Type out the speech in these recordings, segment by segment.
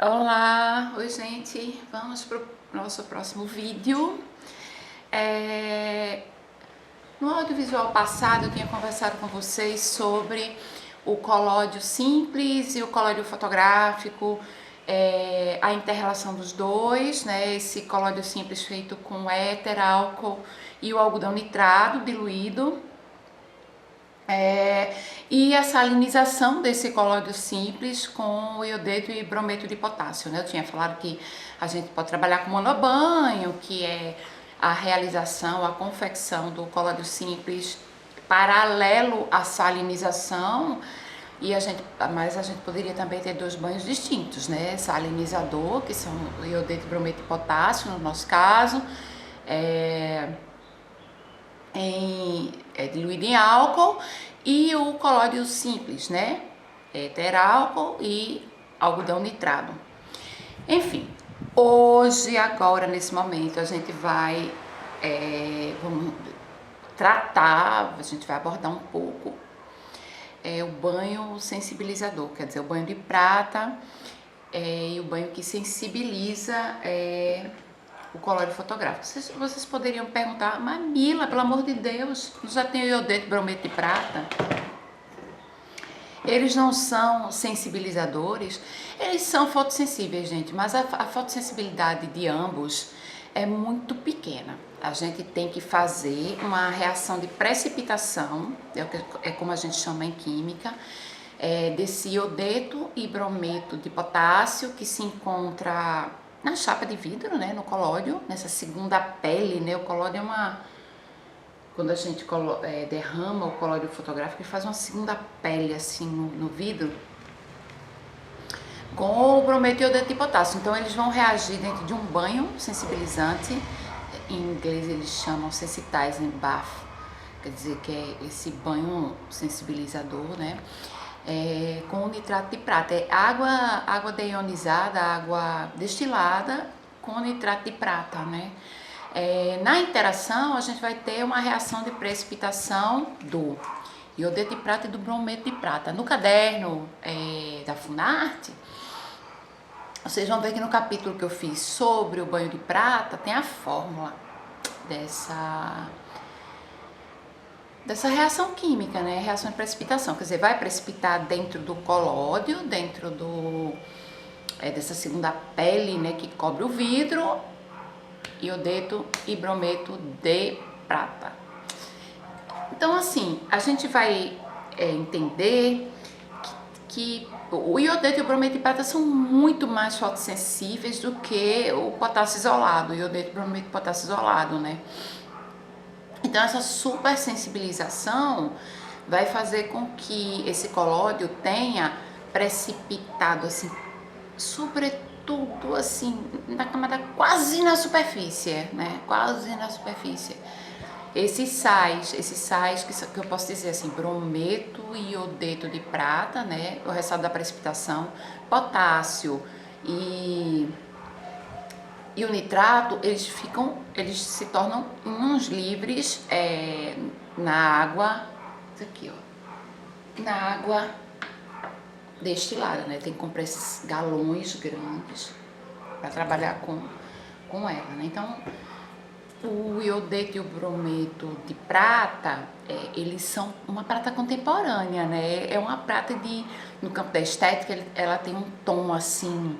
Olá, oi gente, vamos para o nosso próximo vídeo. No audiovisual passado eu tinha conversado com vocês sobre o colóide simples e o colóide fotográfico, a inter-relação dos dois, né? Esse colóide simples feito com éter, álcool e o algodão nitrado diluído. E a salinização desse colóide simples com o iodeto e brometo de potássio, né? Eu tinha falado que a gente pode trabalhar com monobanho, que é a realização, a confecção do colóide simples paralelo à salinização, mas a gente poderia também ter dois banhos distintos, né? Salinizador, que são o iodeto e brometo de potássio, no nosso caso, diluído em álcool, e o colóide simples, né? Éter, álcool e algodão nitrado. Enfim, hoje, agora, nesse momento, a gente vai vamos tratar, a gente vai abordar um pouco o banho sensibilizador, quer dizer, o banho de prata e o banho que sensibiliza o colóide fotográfico. Vocês poderiam perguntar, mas Mila, pelo amor de Deus, já tem o iodeto, brometo de prata? Eles não são sensibilizadores, eles são fotossensíveis, gente, mas a fotossensibilidade de ambos é muito pequena. A gente tem que fazer uma reação de precipitação, é como a gente chama em química, desse iodeto e brometo de potássio que se encontra na chapa de vidro, né, no colóide, nessa segunda pele, né, o colóide é quando a gente derrama o colóide fotográfico e faz uma segunda pele assim no vidro, com o brometo e iodeto de potássio. Então eles vão reagir dentro de um banho sensibilizante, em inglês eles chamam sensitizing bath, quer dizer que é esse banho sensibilizador, né? Com o nitrato de prata, é água deionizada, água destilada com nitrato de prata, né? Na interação a gente vai ter uma reação de precipitação do iodeto de prata e do brometo de prata. No caderno da Funarte, vocês vão ver que no capítulo que eu fiz sobre o banho de prata tem a fórmula dessa reação química, né? Reação de precipitação, quer dizer, vai precipitar dentro do colóide, dentro dessa segunda pele, né, que cobre o vidro, iodeto e brometo de prata. Então, assim, a gente vai entender que o iodeto e o brometo de prata são muito mais fotossensíveis do que o potássio isolado, o iodeto e brometo de potássio isolado, né? Então, essa supersensibilização vai fazer com que esse colóide tenha precipitado, assim, sobretudo, assim, na camada quase na superfície, né? Quase na superfície. Esses sais que eu posso dizer assim, brometo e iodeto de prata, né? O resultado da precipitação, potássio e o nitrato, eles se tornam íons livres na água, isso aqui, ó, na água destilada, né? Tem que comprar esses galões grandes para trabalhar com ela, né? Então, o iodeto e o brometo de prata, eles são uma prata contemporânea, né? É uma prata no campo da estética, ela tem um tom assim,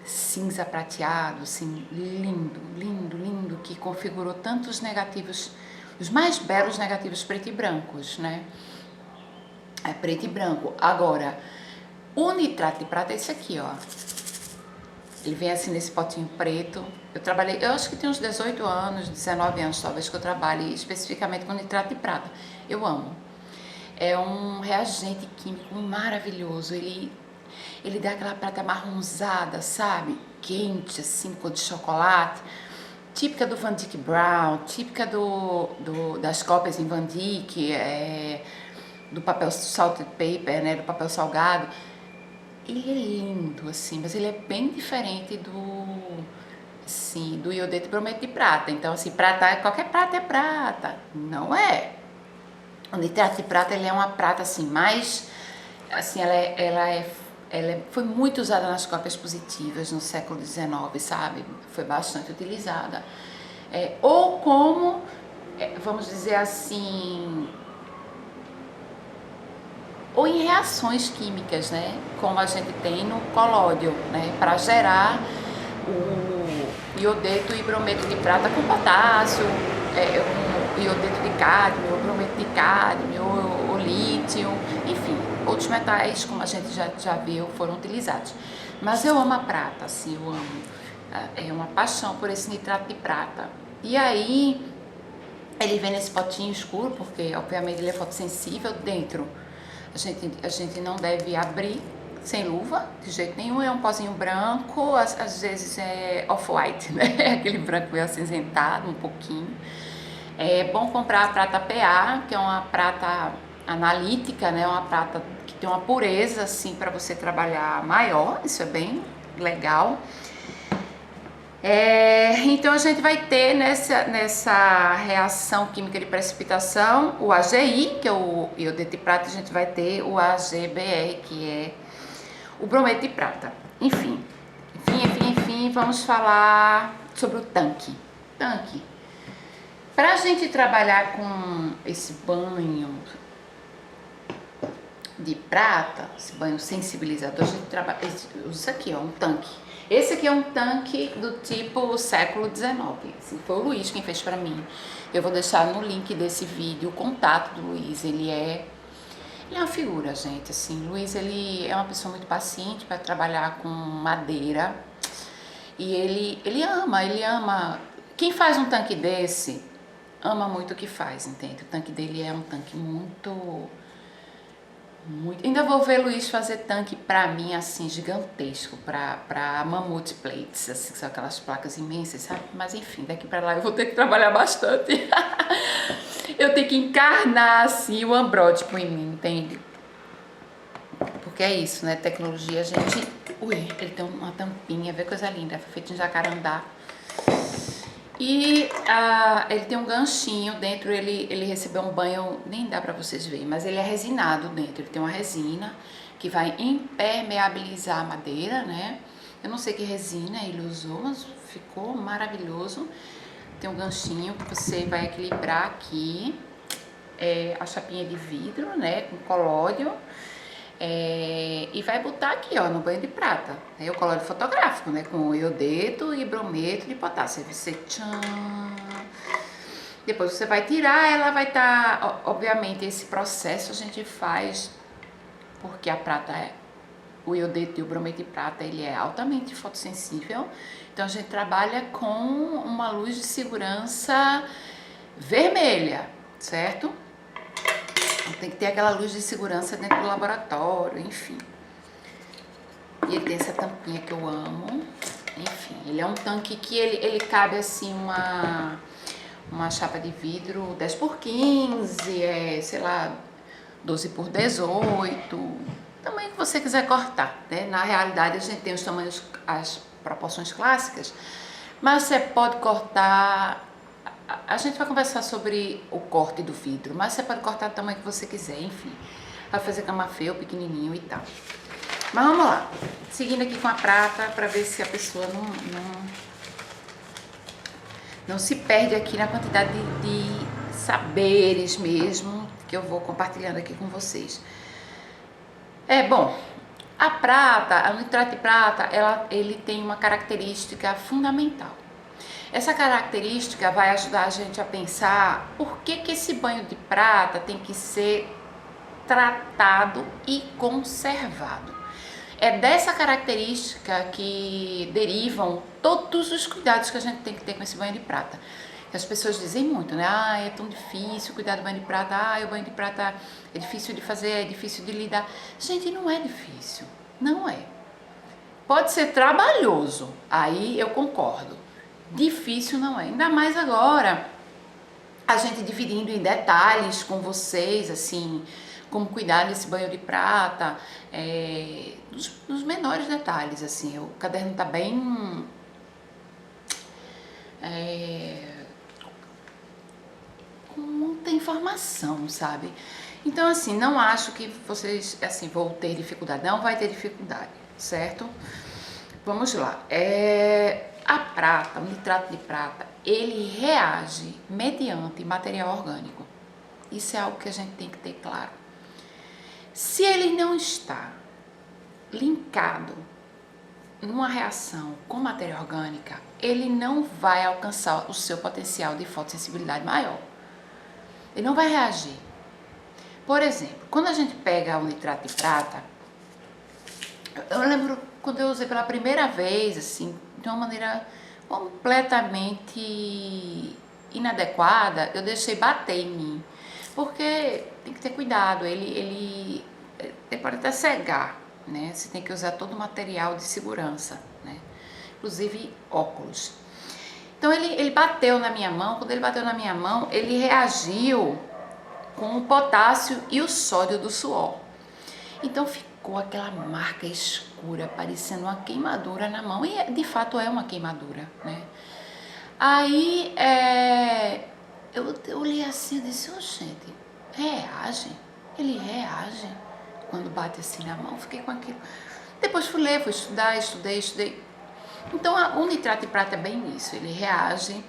cinza prateado, assim, lindo, lindo, lindo, que configurou tantos negativos, os mais belos negativos preto e brancos, né? É preto e branco. Agora, o nitrato de prata é esse aqui, ó. Ele vem assim nesse potinho preto. Eu acho que tem uns 18 anos, 19 anos talvez que eu trabalhe especificamente com nitrato de prata. Eu amo. É um reagente químico maravilhoso. Ele dá aquela prata marronzada, sabe? Quente, assim, cor de chocolate. Típica do Van Dyck Brown, típica das cópias em Van Dyck, do papel salted paper, né? Do papel salgado. Ele é lindo, assim, mas ele é bem diferente do iodeto e brometo de prata. Então, assim, qualquer prata é prata. Não é. O nitrato de prata, ele é uma prata, assim, mais... Assim, ela é foi muito usada nas cópias positivas no século XIX, sabe? Foi bastante utilizada. Ou como, vamos dizer assim, ou em reações químicas, né? Como a gente tem no colóide, né? Para gerar o iodeto e brometo de prata com potássio, o iodeto de cádmio, o brometo de cádmio, o lítio, enfim, outros metais, como a gente já viu, foram utilizados. Mas eu amo a prata, assim, eu amo. É uma paixão por esse nitrato de prata. E aí, ele vem nesse potinho escuro, porque obviamente ele é fotossensível. Dentro a gente não deve abrir sem luva, de jeito nenhum. É um pozinho branco, às vezes é off-white, né? Aquele branco meio acinzentado, um pouquinho. É bom comprar a prata PA, que é uma prata analítica, né? Uma prata que tem uma pureza, assim, para você trabalhar maior. Isso é bem legal. Então a gente vai ter nessa reação química de precipitação o AgI, que é o iodeto de prata, a gente vai ter o AgBr, que é o brometo de prata. Enfim, vamos falar sobre o tanque. Para a gente trabalhar com esse banho de prata, esse banho sensibilizador, a gente trabalha, isso aqui, ó, um tanque. Esse aqui é um tanque do tipo século XIX, assim, foi o Luiz quem fez pra mim. Eu vou deixar no link desse vídeo o contato do Luiz. Ele é uma figura, gente, assim. Luiz, ele é uma pessoa muito paciente para trabalhar com madeira. E ele ama. Quem faz um tanque desse, ama muito o que faz, entende? O tanque dele é um tanque muito. Ainda vou ver Luiz fazer tanque pra mim, assim, gigantesco, pra mammoth plates, assim, que são aquelas placas imensas, sabe? Mas enfim, daqui pra lá eu vou ter que trabalhar bastante. Eu tenho que encarnar, assim, o ambrótipo em mim, entende? Porque é isso, né? Tecnologia, a gente... Ui, ele tem uma tampinha, vê coisa linda, foi feito em jacarandá. E ele tem um ganchinho dentro, ele recebeu um banho, nem dá pra vocês verem, mas ele é resinado dentro. Ele tem uma resina que vai impermeabilizar a madeira, né? Eu não sei que resina ele usou, mas ficou maravilhoso. Tem um ganchinho que você vai equilibrar aqui, a chapinha de vidro, né? Com colóide. E vai botar aqui, ó, no banho de prata, né, o colóide fotográfico, né, com iodeto e brometo de potássio. Aí você tchan, depois você vai tirar, ela vai estar, obviamente, esse processo a gente faz porque a prata o iodeto e o brometo de prata, ele é altamente fotossensível, então a gente trabalha com uma luz de segurança vermelha, certo? Tem que ter aquela luz de segurança dentro do laboratório, enfim. E ele tem essa tampinha que eu amo. Enfim, ele é um tanque que ele cabe assim uma chapa de vidro 10x15, sei lá, 12x18, tamanho que você quiser cortar, né? Na realidade a gente tem os tamanhos, as proporções clássicas, mas você pode cortar. A gente vai conversar sobre o corte do vidro, mas você pode cortar do tamanho que você quiser, enfim. Vai fazer camafeu pequenininho e tal. Mas vamos lá. Seguindo aqui com a prata, para ver se a pessoa não se perde aqui na quantidade de saberes mesmo que eu vou compartilhando aqui com vocês. Bom, a prata, o nitrato de prata, ele tem uma característica fundamental. Essa característica vai ajudar a gente a pensar por que esse banho de prata tem que ser tratado e conservado. É dessa característica que derivam todos os cuidados que a gente tem que ter com esse banho de prata. As pessoas dizem muito, né? É tão difícil cuidar do banho de prata. O banho de prata é difícil de fazer, é difícil de lidar. Gente, não é difícil. Não é. Pode ser trabalhoso. Aí eu concordo. Difícil não é, ainda mais agora, a gente dividindo em detalhes com vocês, assim, como cuidar desse banho de prata, nos menores detalhes, assim, o caderno tá bem, com muita informação, sabe? Então, assim, não acho que vocês, assim, vão ter dificuldade. Não vai ter dificuldade, certo? Vamos lá. A prata, o nitrato de prata, ele reage mediante material orgânico. Isso é algo que a gente tem que ter claro. Se ele não está linkado numa reação com matéria orgânica, ele não vai alcançar o seu potencial de fotossensibilidade maior. Ele não vai reagir. Por exemplo, quando a gente pega o nitrato de prata, eu lembro quando eu usei pela primeira vez, assim, de uma maneira completamente inadequada, eu deixei bater em mim. Porque tem que ter cuidado, ele pode até cegar, né? Você tem que usar todo o material de segurança, né? Inclusive óculos. Então ele bateu na minha mão, quando ele bateu na minha mão, ele reagiu com o potássio e o sódio do suor. Então ficou aquela marca escura, parecendo uma queimadura na mão, e de fato é uma queimadura, né? Aí eu olhei assim e disse, oh, gente, reage? Ele reage quando bate assim na mão? Fiquei com aquilo. Depois fui ler, fui estudar, estudei. Então o nitrato de prata é bem isso, ele reage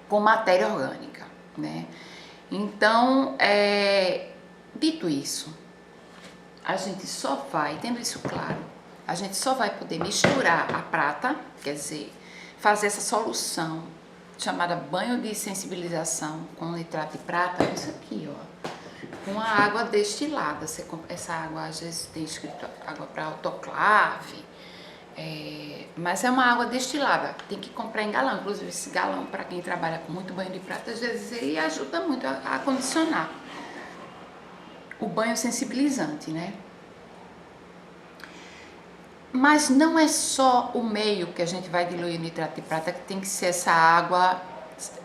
com matéria orgânica, né? Então, dito isso, a gente só vai, tendo isso claro, a gente só vai poder misturar a prata, quer dizer, fazer essa solução chamada banho de sensibilização com nitrato de prata, isso aqui, ó, com a água destilada. Essa água, às vezes, tem escrito água para autoclave, mas é uma água destilada, tem que comprar em galão. Inclusive, esse galão, para quem trabalha com muito banho de prata, às vezes ele ajuda muito a condicionar o banho sensibilizante, né? Mas não é só o meio que a gente vai diluir o nitrato de prata, que tem que ser essa água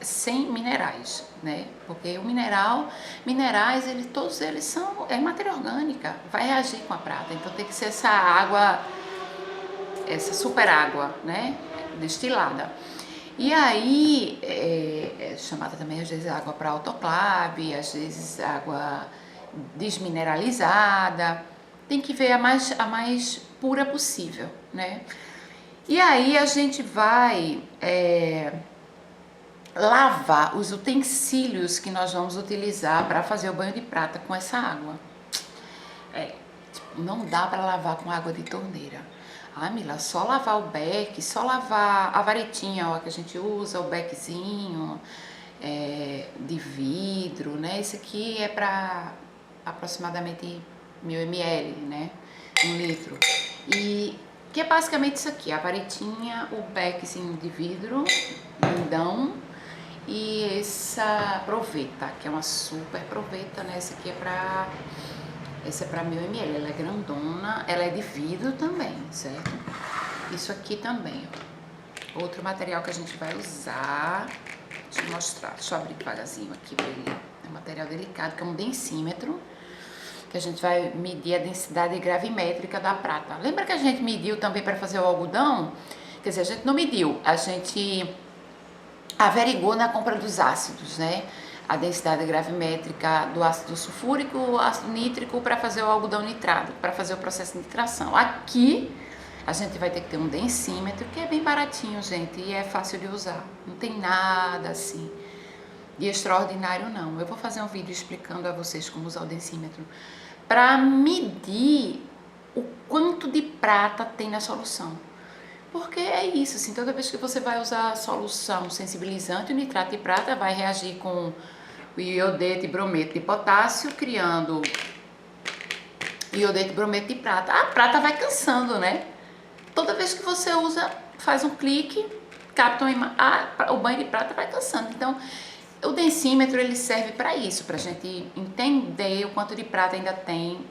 sem minerais, né? Porque o minerais, todos eles são matéria orgânica, vai reagir com a prata. Então tem que ser essa água, essa super água, né? Destilada. E aí, chamada também às vezes água para autoclave, às vezes água desmineralizada. Tem que ver a mais pura possível, né? E aí a gente vai lavar os utensílios que nós vamos utilizar para fazer o banho de prata com essa água. Não dá para lavar com água de torneira. Ah, Mila, só lavar o beck, só lavar a varetinha, ó, que a gente usa, o beckzinho de vidro, né? Esse aqui é para aproximadamente 1000 ml, né? 1 litro. E que é basicamente isso aqui, a varetinha, o beckzinho de vidro, lindão, e essa proveta, que é uma super proveta, né? Essa aqui é para 1000 ml, ela é grandona, ela é de vidro também, certo? Isso aqui também, ó. Outro material que a gente vai usar, deixa eu mostrar, deixa eu abrir devagarzinho aqui pra ele. É um material delicado, que é um densímetro, que a gente vai medir a densidade gravimétrica da prata. Lembra que a gente mediu também para fazer o algodão? Quer dizer, a gente não mediu, a gente averigou na compra dos ácidos, né? A densidade gravimétrica do ácido sulfúrico, ácido nítrico, para fazer o algodão nitrado, para fazer o processo de nitração. Aqui a gente vai ter que ter um densímetro, que é bem baratinho, gente, e é fácil de usar. Não tem nada assim de extraordinário, não. Eu vou fazer um vídeo explicando a vocês como usar o densímetro para medir o quanto de prata tem na solução. Porque é isso, assim, toda vez que você vai usar a solução sensibilizante, o nitrato de prata vai reagir com o iodeto e brometo de potássio, criando iodeto e brometo de prata. A prata vai cansando, né? Toda vez que você usa, faz um clique, capta o banho de prata vai cansando. Então, o densímetro, ele serve para isso, para a gente entender o quanto de prata ainda tem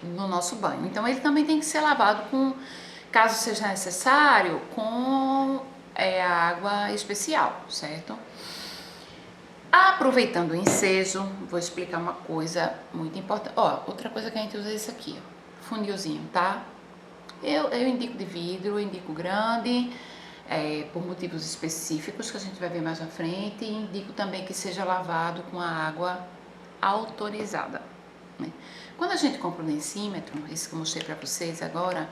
no nosso banho. Então, ele também tem que ser lavado com, caso seja necessário, com a água especial, certo? Aproveitando o ensejo, vou explicar uma coisa muito importante. Ó, outra coisa que a gente usa é isso aqui, ó, funilzinho, tá? Eu indico de vidro, indico grande, por motivos específicos que a gente vai ver mais à frente, e indico também que seja lavado com a água autorizada, né? Quando a gente compra um densímetro, esse que eu mostrei para vocês agora,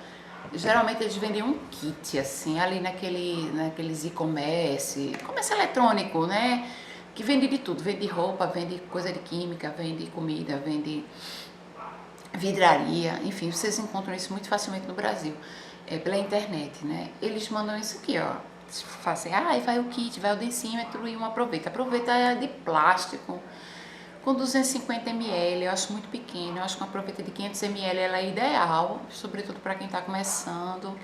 geralmente eles vendem um kit, assim, ali naqueles e-commerce, comércio eletrônico, né? Que vende de tudo, vende roupa, vende coisa de química, vende comida, vende vidraria, enfim, vocês encontram isso muito facilmente no Brasil, pela internet, né? Eles mandam isso aqui, ó, fazem, vai o kit, vai o densímetro e aproveita de plástico, com 250 ml, eu acho muito pequeno, eu acho que uma proveta de 500 ml ela é ideal, sobretudo para quem está começando.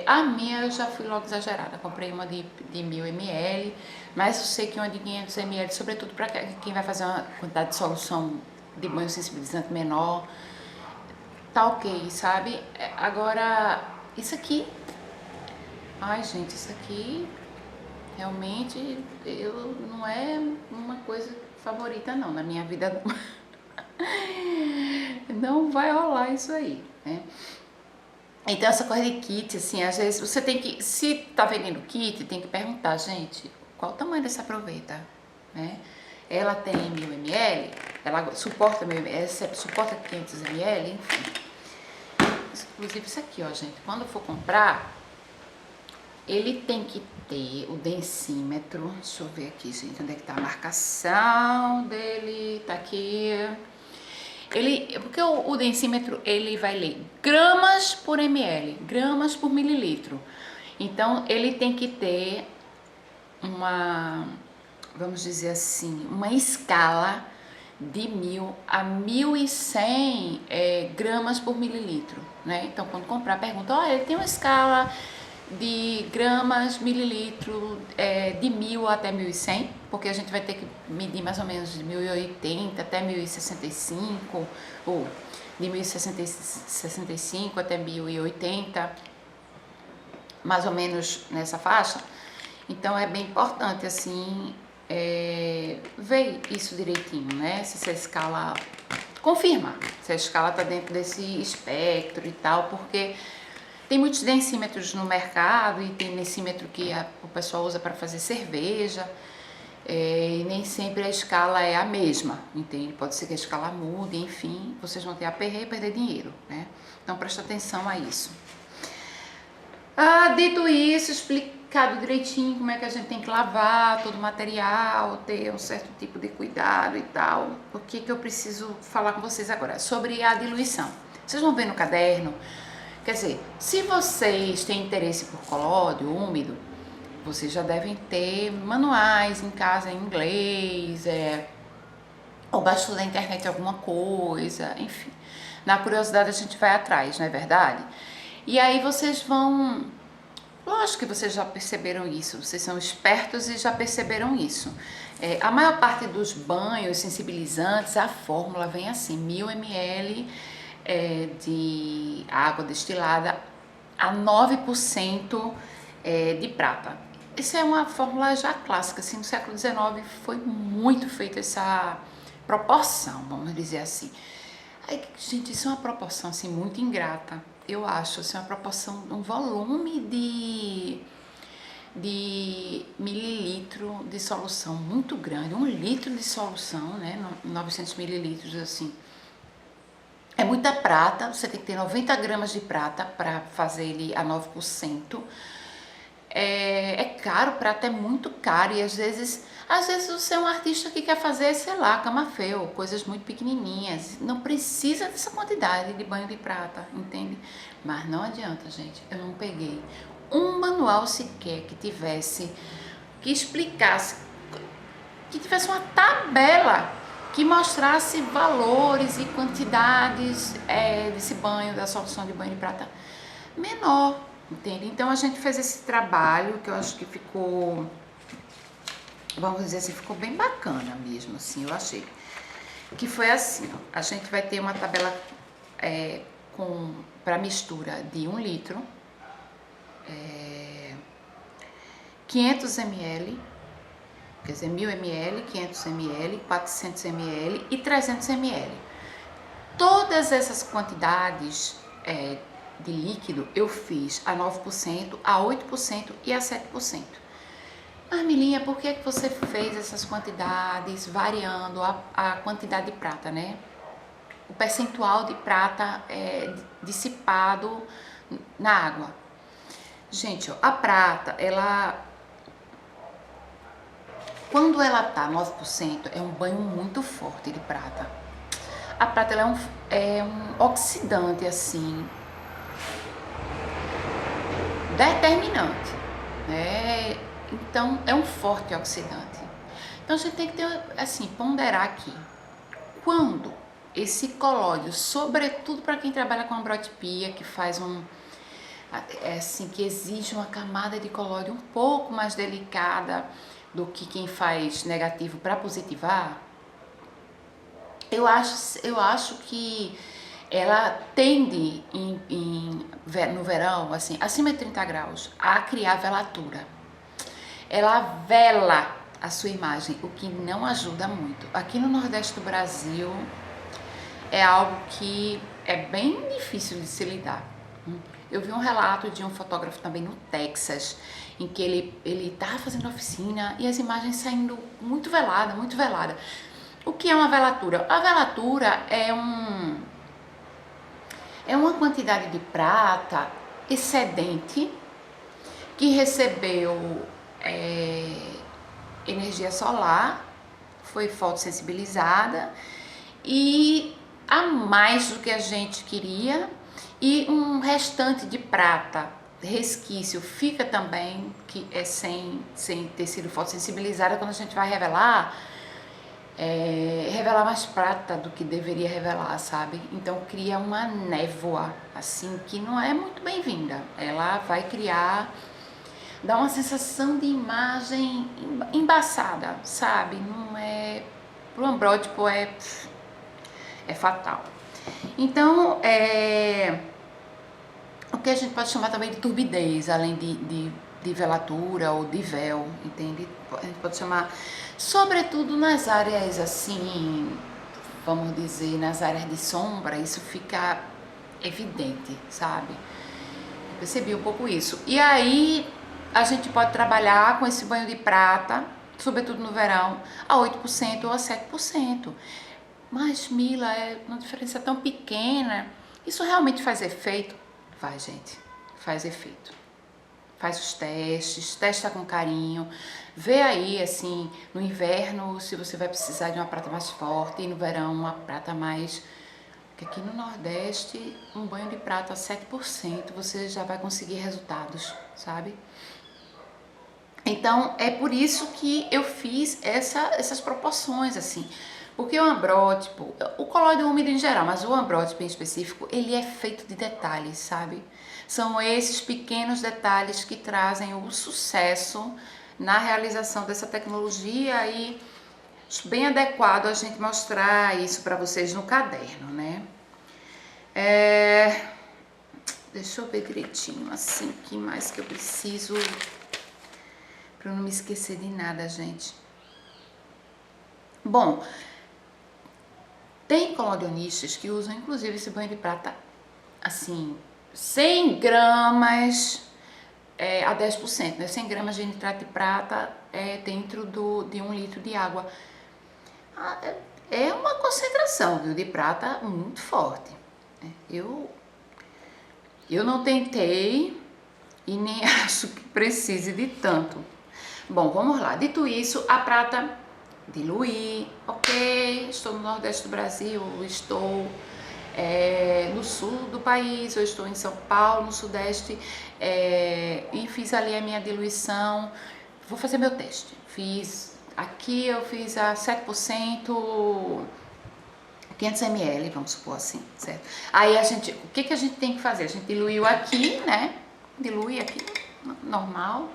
A minha eu já fui logo exagerada, comprei uma de 1000 ml, mas eu sei que uma de 500 ml, sobretudo para quem vai fazer uma quantidade de solução de banho sensibilizante menor, tá ok, sabe? Agora, isso aqui, ai gente, isso aqui realmente não é uma coisa favorita não, na minha vida não vai rolar isso aí, né? Então essa coisa de kit, assim, às vezes você tem que, se tá vendendo kit, tem que perguntar, gente, qual o tamanho dessa proveta, né? Ela tem 1000 ml, ela suporta 1000 ml, suporta 500 ml, enfim. Inclusive isso aqui, ó, gente, quando for comprar, ele tem que ter o densímetro, deixa eu ver aqui, gente, onde é que tá a marcação dele, tá aqui. Porque o densímetro, ele vai ler gramas por ml, gramas por mililitro. Então, ele tem que ter vamos dizer assim, uma escala de 1000 a 1100 gramas por mililitro, né? Então, quando comprar, pergunta, ele tem uma escala de gramas, mililitro, de 1000 até 1100, porque a gente vai ter que medir mais ou menos de 1080 até 1065, ou de 1065 até 1080, mais ou menos nessa faixa. Então é bem importante, assim, ver isso direitinho, né? Se essa escala, confirma se a escala está dentro desse espectro e tal, porque tem muitos densímetros no mercado e tem densímetro que o pessoal usa para fazer cerveja, e nem sempre a escala é a mesma, entende? Pode ser que a escala mude, enfim, vocês vão ter aperreio e perder dinheiro, né? Então presta atenção a isso. Dito isso, explicado direitinho como é que a gente tem que lavar todo o material, ter um certo tipo de cuidado e tal, o que eu preciso falar com vocês agora? Sobre a diluição. Vocês vão ver no caderno, quer dizer, se vocês têm interesse por colóide úmido, vocês já devem ter manuais em casa em inglês, ou baixou da internet alguma coisa, enfim. Na curiosidade a gente vai atrás, não é verdade? E aí vocês vão, lógico que vocês já perceberam isso, vocês são espertos e já perceberam isso. A maior parte dos banhos sensibilizantes, a fórmula vem assim, 1000 ml de água destilada a 9% de prata. Essa é uma fórmula já clássica, assim, no século XIX foi muito feita essa proporção, vamos dizer assim. Gente, isso é uma proporção assim, muito ingrata, eu acho, assim, uma proporção, um volume de mililitro de solução muito grande, 1 litro de solução, né, 900 mililitros, assim. É muita prata, você tem que ter 90 gramas de prata para fazer ele a 9%. É caro, prata é muito caro e às vezes você é um artista que quer fazer, sei lá, camafeu, coisas muito pequenininhas, não precisa dessa quantidade de banho de prata, entende? Mas não adianta, gente, eu não peguei um manual sequer que explicasse, que tivesse uma tabela que mostrasse valores e quantidades desse banho, da solução de banho de prata menor, entende? Então a gente fez esse trabalho que eu acho que ficou, vamos dizer assim, ficou bem bacana mesmo, assim, eu achei. Que foi assim, ó, a gente vai ter uma tabela para mistura de 1 litro, 500 ml, quer dizer, 1000 ml, 500 ml, 400 ml e 300 ml. Todas essas quantidades de líquido, eu fiz a 9%, a 8% e a 7%. Mas, Milinha, por que você fez essas quantidades variando a quantidade de prata, né? O percentual de prata dissipado na água. Gente, ó, a prata, quando ela tá 9%, é um banho muito forte de prata. A prata ela é um oxidante, assim, determinante, né? Então, é um forte oxidante. Então, a gente tem que ter, assim, ponderar aqui. Quando esse colóide, sobretudo para quem trabalha com ambrotipia, que faz assim, que exige uma camada de colóide um pouco mais delicada do que quem faz negativo para positivar, eu acho que ela tende no verão, assim, acima de 30 graus, a criar velatura. Ela vela a sua imagem, o que não ajuda muito. Aqui no Nordeste do Brasil é algo que é bem difícil de se lidar. Eu vi um relato de um fotógrafo também no Texas, em que ele estava fazendo oficina e as imagens saindo muito velada, muito velada. O que é uma velatura? A velatura é uma quantidade de prata excedente que recebeu energia solar, foi fotossensibilizada e a mais do que a gente queria, e um restante de prata, resquício, fica também, que é sem ter sido fotossensibilizada. Quando a gente vai revelar, revelar mais prata do que deveria revelar, sabe? Então cria uma névoa, assim, que não é muito bem-vinda. Ela vai dá uma sensação de imagem embaçada, sabe? Não é... Pro ambrótipo é fatal. Então, o que a gente pode chamar também de turbidez, além de velatura ou de véu, entende? A gente pode chamar, sobretudo nas áreas assim, vamos dizer, nas áreas de sombra, isso fica evidente, sabe? Eu percebi um pouco isso. E aí, a gente pode trabalhar com esse banho de prata, sobretudo no verão, a 8% ou a 7%. Mas, Mila, é uma diferença tão pequena. Isso realmente faz efeito? Vai, gente, faz efeito. Faz os testes, testa com carinho. Vê aí, assim, no inverno, se você vai precisar de uma prata mais forte, e no verão, uma prata mais... Porque aqui no Nordeste, um banho de prata a 7%, você já vai conseguir resultados, sabe? Então, é por isso que eu fiz essas proporções, assim. Porque o ambrótipo, o colóide úmido em geral, mas o ambrótipo em específico, ele é feito de detalhes, sabe? São esses pequenos detalhes que trazem o sucesso na realização dessa tecnologia, e acho bem adequado a gente mostrar isso para vocês no caderno, né? Deixa eu ver direitinho, assim, o que mais que eu preciso... Para eu não me esquecer de nada, gente. Bom, tem colodionistas que usam, inclusive, esse banho de prata, assim, 100 gramas a 10%, né? 100 gramas de nitrato de prata dentro de 1 litro de água. É uma concentração, viu, de prata muito forte. Eu não tentei e nem acho que precise de tanto. Bom, vamos lá. Dito isso, a prata diluir, ok? Estou no Nordeste do Brasil, estou no sul do país, eu estou em São Paulo, no Sudeste, e fiz ali a minha diluição. Vou fazer meu teste. Aqui eu fiz a 7%, 500 ml, vamos supor assim, certo? Aí o que a gente tem que fazer? A gente diluiu aqui, né? Dilui aqui, normal.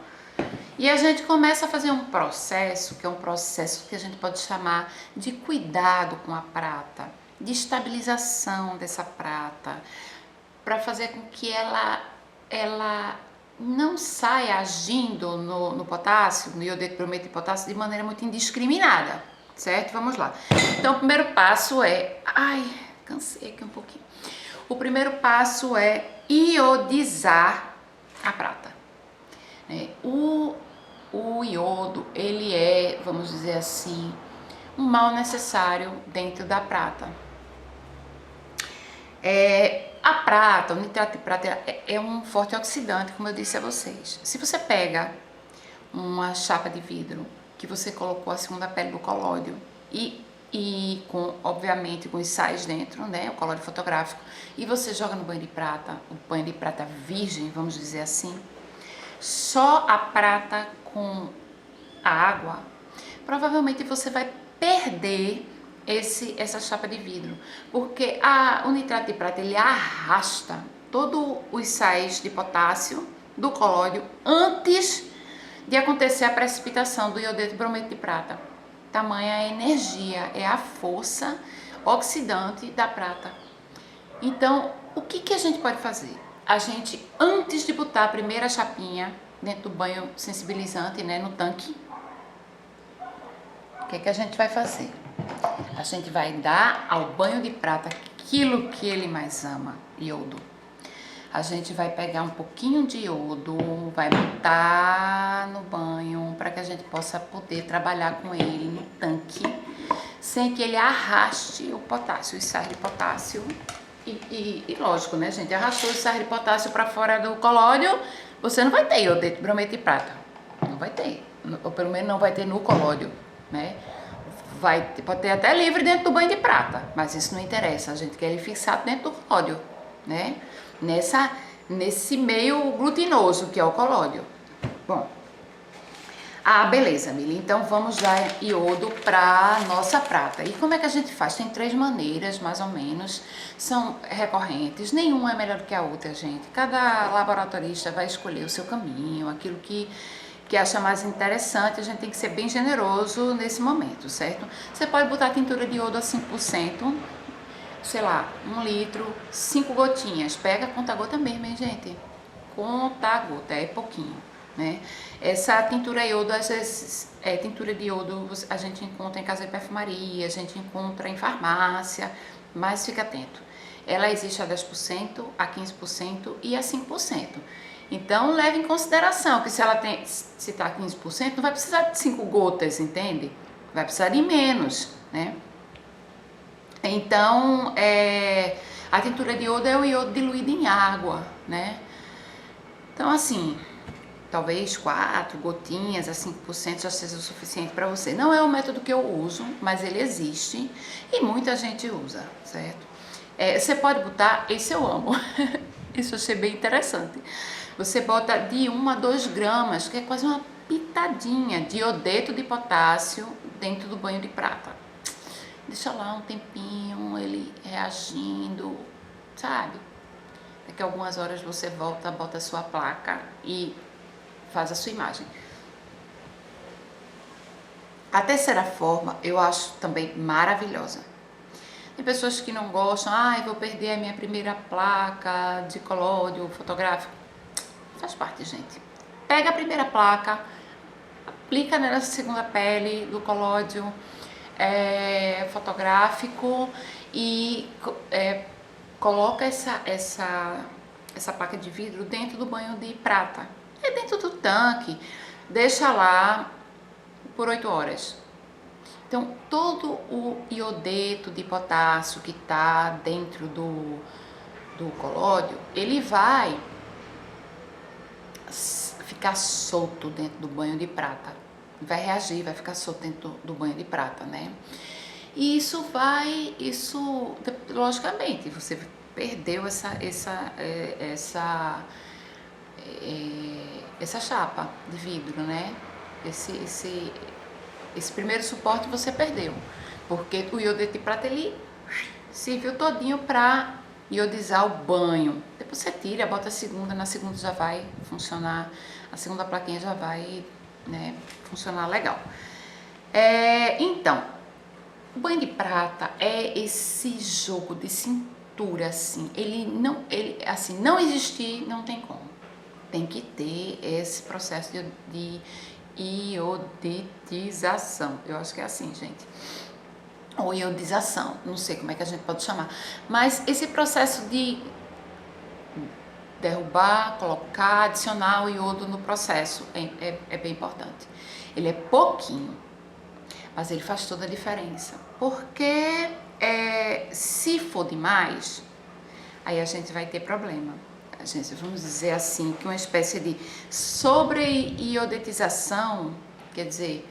E a gente começa a fazer um processo, que é um processo que a gente pode chamar de cuidado com a prata, de estabilização dessa prata, para fazer com que ela não saia agindo no potássio, no iodeto brometo de potássio, de maneira muito indiscriminada, certo? Vamos lá. Então, o primeiro passo cansei aqui um pouquinho. O primeiro passo é iodizar a prata. O iodo, ele é, vamos dizer assim, um mal necessário dentro da prata. A prata, o nitrato de prata é um forte oxidante, como eu disse a vocês. Se você pega uma chapa de vidro que você colocou a segunda pele do colóide e com, obviamente, com os sais dentro, né, o colóide fotográfico, e você joga no banho de prata, o banho de prata virgem, vamos dizer assim, só a prata com a água, provavelmente você vai perder essa chapa de vidro, porque o nitrato de prata, ele arrasta todos os sais de potássio do colóide antes de acontecer a precipitação do iodeto de brometo de prata. Tamanha a energia, é a força oxidante da prata. Então, o que a gente pode fazer? A gente, antes de botar a primeira chapinha dentro do banho sensibilizante, né, no tanque, o que a gente vai fazer? A gente vai dar ao banho de prata aquilo que ele mais ama, iodo. A gente vai pegar um pouquinho de iodo, vai botar no banho para que a gente possa poder trabalhar com ele no tanque, sem que ele arraste o potássio, os sais de potássio. E lógico, né, gente? Arrastou os sais de potássio para fora do colóide, você não vai ter iodeto de brometo de prata. Não vai ter. Ou pelo menos não vai ter no colóide, né? Pode ter até livre dentro do banho de prata, mas isso não interessa. A gente quer ele fixado dentro do colóide, né? Nesse meio glutinoso que é o colóide. Bom, beleza, Mili. Então vamos dar iodo para nossa prata. E como é que a gente faz? Tem 3 maneiras, mais ou menos, são recorrentes. Nenhuma é melhor do que a outra, gente. Cada laboratorista vai escolher o seu caminho, aquilo que acha mais interessante. A gente tem que ser bem generoso nesse momento, certo? Você pode botar a tintura de iodo a 5%, sei lá, 1 litro, 5 gotinhas. Pega conta-gota mesmo, hein, gente? Conta-gota, é pouquinho, né? Essa tintura iodo, às vezes, tintura de iodo a gente encontra em casa de perfumaria, a gente encontra em farmácia, mas fica atento. Ela existe a 10%, a 15% e a 5%. Então, leve em consideração que se está a 15%, não vai precisar de 5 gotas, entende? Vai precisar de menos, né? Então, a tintura de iodo é o iodo diluído em água, né? Então, assim, talvez 4 gotinhas a 5% já seja o suficiente para você. Não é o método que eu uso, mas ele existe e muita gente usa, certo? Você pode botar, esse eu amo, isso eu achei bem interessante. Você bota de 1 a 2 gramas, que é quase uma pitadinha de iodeto de potássio dentro do banho de prata. Deixa lá um tempinho, ele reagindo, sabe? Daqui a algumas horas você volta, bota a sua placa e faz a sua imagem. A terceira forma eu acho também maravilhosa. Tem pessoas que não gostam, vou perder a minha primeira placa de colóide fotográfico. Faz parte, gente. Pega a primeira placa, aplica nela a segunda pele do colóide fotográfico e coloca essa placa de vidro dentro do banho de prata. Dentro do tanque, deixa lá por 8 horas. Então, todo o iodeto de potássio que está dentro do colóide, ele vai ficar solto dentro do banho de prata. Vai reagir, vai ficar solto dentro do banho de prata, né? E logicamente, você perdeu essa chapa de vidro, né? Esse primeiro suporte você perdeu, porque o iodeto de prata, ele serviu todinho para iodizar o banho. Depois você tira, bota a segunda, na segunda já vai funcionar, a segunda plaquinha já vai, né, funcionar legal. Então, o banho de prata é esse jogo de cintura, assim, assim, não existir, não tem como. Tem que ter esse processo de iodetização. Eu acho que é assim, gente. Ou iodização, não sei como é que a gente pode chamar. Mas esse processo de derrubar, colocar, adicionar o iodo no processo. É bem importante. Ele é pouquinho, mas ele faz toda a diferença. Porque se for demais, aí a gente vai ter problema. A gente, vamos dizer assim, que uma espécie de sobre-iodetização, quer dizer,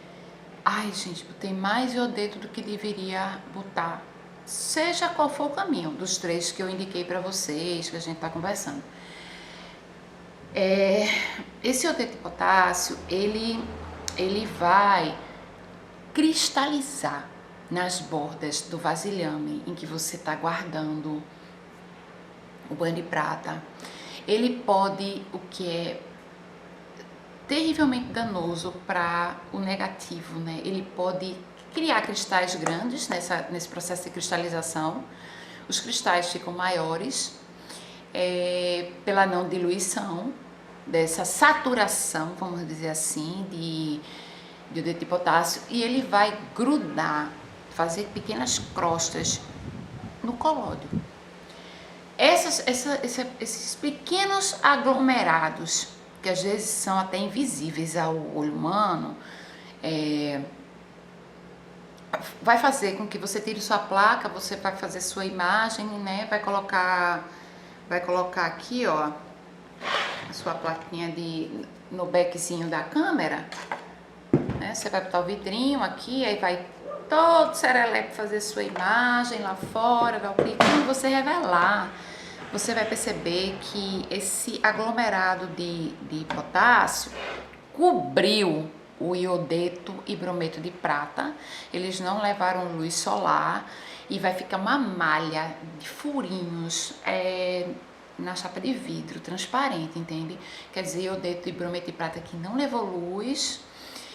ai gente, botei mais iodeto do que deveria botar. Seja qual for o caminho dos 3 que eu indiquei para vocês, que a gente está conversando. Esse iodeto de potássio, ele vai cristalizar nas bordas do vasilhame em que você está guardando o banho de prata. Ele pode, o que é terrivelmente danoso para o negativo, né? Ele pode criar cristais grandes nesse processo de cristalização. Os cristais ficam maiores pela não diluição dessa saturação, vamos dizer assim, de iodeto de potássio, e ele vai grudar, fazer pequenas crostas no colóide. Esses pequenos aglomerados, que às vezes são até invisíveis ao olho humano, vai fazer com que você tire sua placa, você vai fazer sua imagem, né? Vai colocar aqui, ó, a sua plaquinha no backzinho da câmera, né? Você vai botar o vidrinho aqui, aí vai todo serelepe fazer sua imagem lá fora, vai clicar. Quando você revelar, você vai perceber que esse aglomerado de potássio cobriu o iodeto e brometo de prata. Eles não levaram luz solar e vai ficar uma malha de furinhos na chapa de vidro transparente, entende? Quer dizer, iodeto e brometo de prata que não levou luz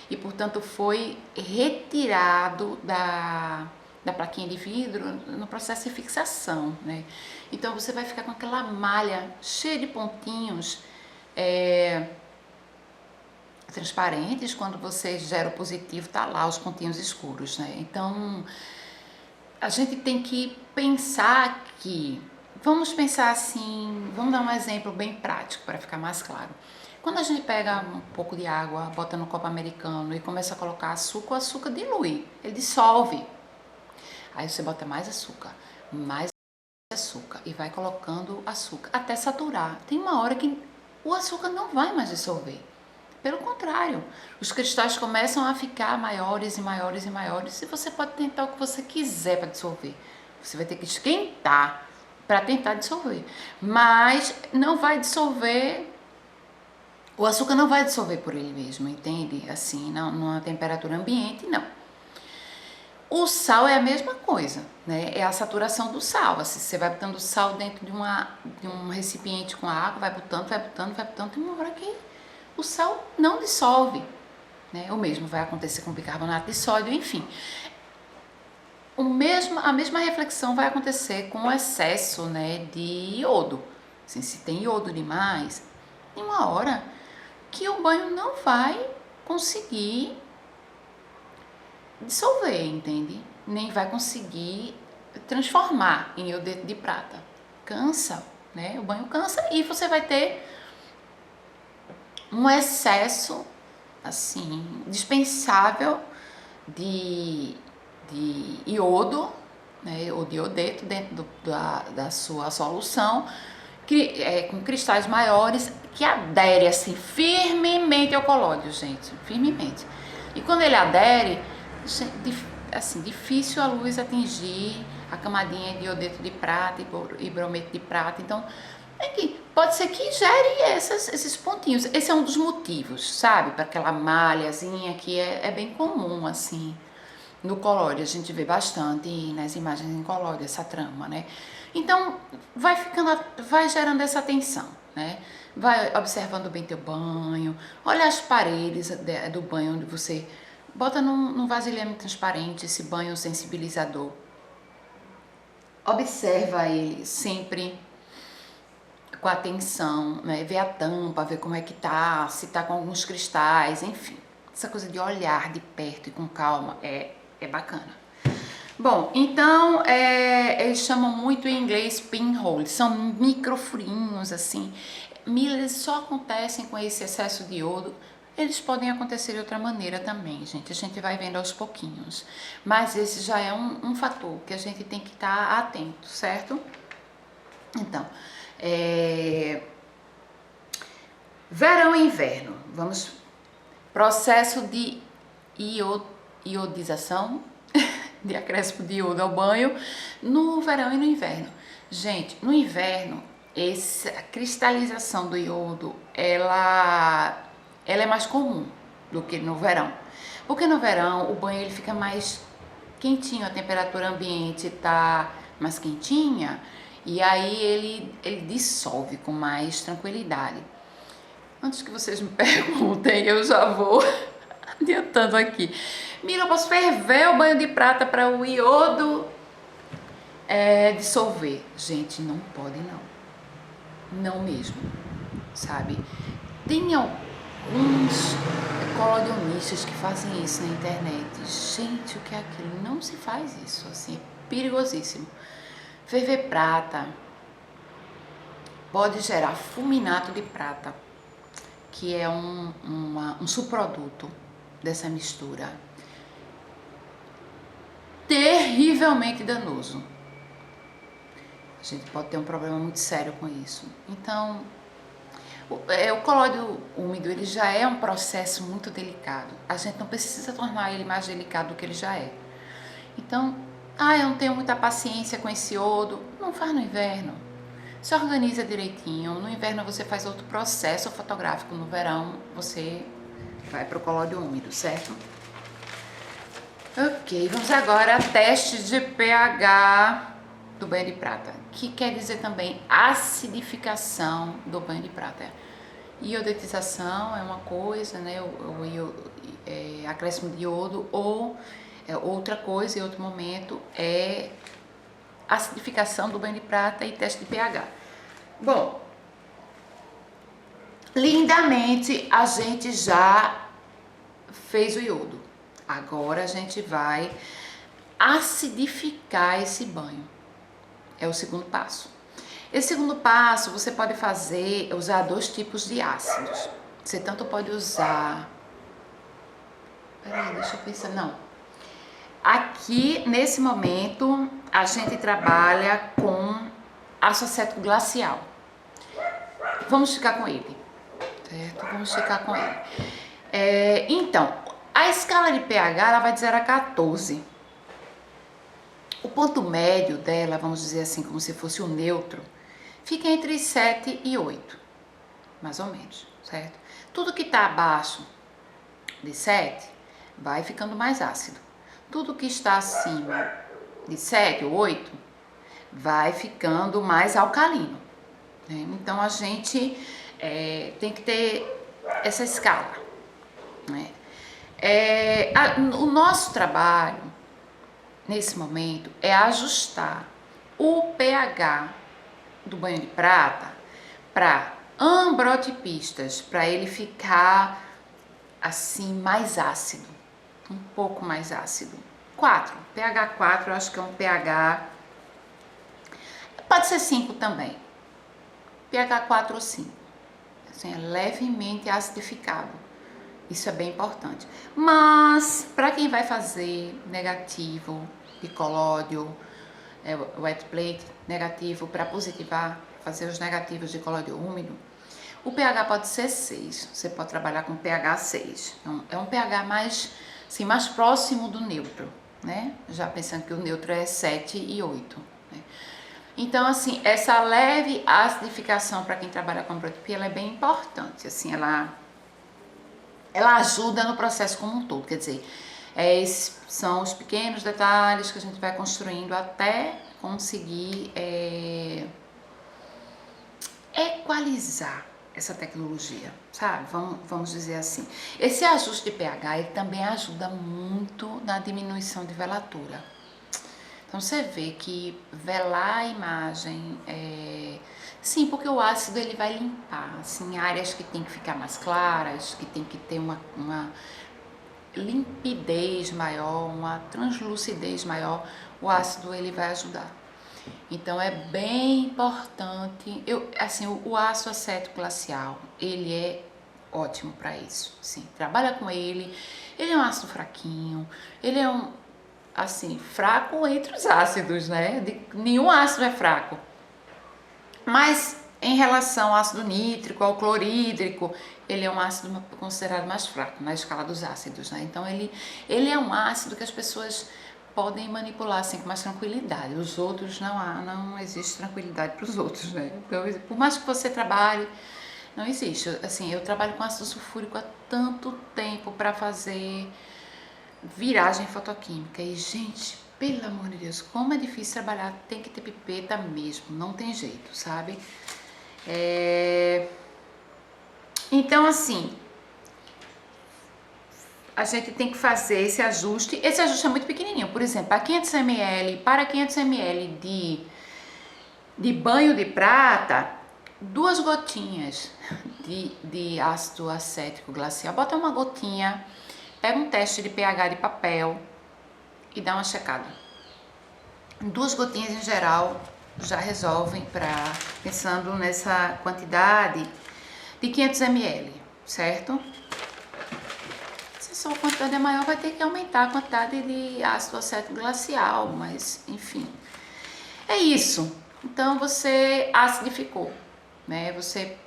e, portanto, foi retirado da plaquinha de vidro no processo de fixação, né? Então você vai ficar com aquela malha cheia de pontinhos transparentes. Quando você gera o positivo, tá lá os pontinhos escuros, né? Então a gente tem que pensar que, vamos pensar assim, vamos dar um exemplo bem prático para ficar mais claro. Quando a gente pega um pouco de água, bota no copo americano e começa a colocar açúcar, o açúcar dilui, ele dissolve. Aí você bota mais açúcar e vai colocando açúcar até saturar. Tem uma hora que o açúcar não vai mais dissolver. Pelo contrário, os cristais começam a ficar maiores e maiores e maiores, e você pode tentar o que você quiser para dissolver. Você vai ter que esquentar para tentar dissolver, mas não vai dissolver. O açúcar não vai dissolver por ele mesmo, entende? Assim, numa temperatura ambiente, não. O sal é a mesma coisa, né? É a saturação do sal. Assim, você vai botando sal dentro de um recipiente com água, vai botando, tem uma hora que o sal não dissolve, né? O mesmo vai acontecer com bicarbonato de sódio, enfim. A mesma reflexão vai acontecer com o excesso, né, de iodo. Assim, se tem iodo demais, tem uma hora que o banho não vai conseguir dissolver, entende? Nem vai conseguir transformar em iodeto de prata. Cansa, né? O banho cansa e você vai ter um excesso, assim, dispensável de iodo, né? Ou de iodeto dentro da sua solução, com cristais maiores, que adere, assim, firmemente ao colóide, gente, firmemente. E quando ele adere, assim, difícil a luz atingir a camadinha de iodeto de prata e brometo de prata. Então, pode ser que gere esses pontinhos. Esse é um dos motivos, sabe? Para aquela malhazinha que é bem comum, assim, no colóide. A gente vê bastante nas imagens em colóide, essa trama, né? Então, vai gerando essa tensão, né? Vai observando bem teu banho, olha as paredes do banho onde você bota num vasilhame transparente esse banho sensibilizador. Observa ele sempre com atenção, né? Vê a tampa, vê como é que tá, se tá com alguns cristais, enfim. Essa coisa de olhar de perto e com calma é bacana. Bom, então, eles chamam muito em inglês pinhole, são microfurinhos, assim. Milhas só acontecem com esse excesso de iodo. Eles podem acontecer de outra maneira também, gente. A gente vai vendo aos pouquinhos. Mas esse já é um fator que a gente tem que estar atento, certo? Então, verão e inverno. Vamos. Processo de iodização, de acréscimo de iodo ao banho, no verão e no inverno. Gente, no inverno, essa cristalização do iodo, ela é mais comum do que no verão. Porque no verão, o banho ele fica mais quentinho, a temperatura ambiente tá mais quentinha, e aí ele dissolve com mais tranquilidade. Antes que vocês me perguntem, eu já vou adiantando aqui. Mira, eu posso ferver o banho de prata para o iodo dissolver? Gente, não pode não. Não mesmo, sabe? Tem alguns colodionistas que fazem isso na internet. Gente, o que é aquilo? Não se faz isso, assim, é perigosíssimo. Ferver prata pode gerar fulminato de prata, que é um subproduto dessa mistura, terrivelmente danoso. A gente pode ter um problema muito sério com isso. Então, o colóide úmido ele já é um processo muito delicado. A gente não precisa tornar ele mais delicado do que ele já é. Então, eu não tenho muita paciência com esse iodo. Não faz no inverno. Se organiza direitinho. No inverno você faz outro processo fotográfico. No verão você vai para o colóide úmido, certo? Ok, vamos agora a teste de pH do banho de prata, que quer dizer também acidificação do banho de prata. Iodetização é uma coisa, né? Acréscimo de iodo, ou outra coisa, em outro momento, é acidificação do banho de prata e teste de pH. Bom, lindamente a gente já fez o iodo. Agora a gente vai acidificar esse banho. É o segundo passo. Esse segundo passo você pode usar dois tipos de ácidos. Você tanto pode usar... Peraí, deixa eu pensar. Não. Aqui, nesse momento, a gente trabalha com ácido acético glacial. Vamos ficar com ele. Certo? Vamos ficar com ele. Então, a escala de pH ela vai de 0 a 14. O ponto médio dela, vamos dizer assim, como se fosse o neutro, fica entre 7 e 8, mais ou menos, certo? Tudo que está abaixo de 7 vai ficando mais ácido. Tudo que está acima de 7 ou 8 vai ficando mais alcalino, né? Então a gente tem que ter essa escala, né? O nosso trabalho nesse momento é ajustar o pH do banho de prata para ambrotipistas, para ele ficar assim mais ácido, um pouco mais ácido. 4, pH 4 eu acho que é um pH, pode ser 5 também, pH 4 ou 5, assim, é levemente acidificado. Isso é bem importante. Mas, para quem vai fazer negativo de colóide, wet plate, negativo para positivar, fazer os negativos de colóide úmido, o pH pode ser 6. Você pode trabalhar com pH 6. É um pH mais, assim, mais próximo do neutro, né? Já pensando que o neutro é 7 e 8. Né? Então, assim, essa leve acidificação para quem trabalha com ambrotipia, ela é bem importante. Assim, ela ajuda no processo como um todo, quer dizer, esses são os pequenos detalhes que a gente vai construindo até conseguir equalizar essa tecnologia, sabe? Vamos dizer assim. Esse ajuste de pH, ele também ajuda muito na diminuição de velatura. Então, você vê que velar a imagem, sim, porque o ácido ele vai limpar, assim, áreas que tem que ficar mais claras, que tem que ter uma limpidez maior, uma translucidez maior, o ácido ele vai ajudar. Então é bem importante. Assim, o ácido acético glacial, ele é ótimo para isso. Sim, trabalha com ele. Ele é um ácido fraquinho. Ele é assim, fraco entre os ácidos, né? Nenhum ácido é fraco. Mas em relação ao ácido nítrico, ao clorídrico, ele é um ácido considerado mais fraco na escala dos ácidos, né? Então ele é um ácido que as pessoas podem manipular assim com mais tranquilidade. Os outros não existe tranquilidade para os outros, né? Então, por mais que você trabalhe, não existe. Assim, eu trabalho com ácido sulfúrico há tanto tempo para fazer viragem fotoquímica e, gente, pelo amor de Deus, como é difícil trabalhar, tem que ter pipeta mesmo, não tem jeito, sabe? Então, assim, a gente tem que fazer esse ajuste. Esse ajuste é muito pequenininho. Por exemplo, para 500 ml de banho de prata, 2 gotinhas de ácido acético glacial. Bota uma gotinha, pega um teste de pH de papel e dá uma checada. 2 gotinhas em geral já resolvem, pensando nessa quantidade de 500 ml, certo? Se a quantidade é maior, vai ter que aumentar a quantidade de ácido acético glacial, mas enfim, é isso. Então você acidificou, né? Você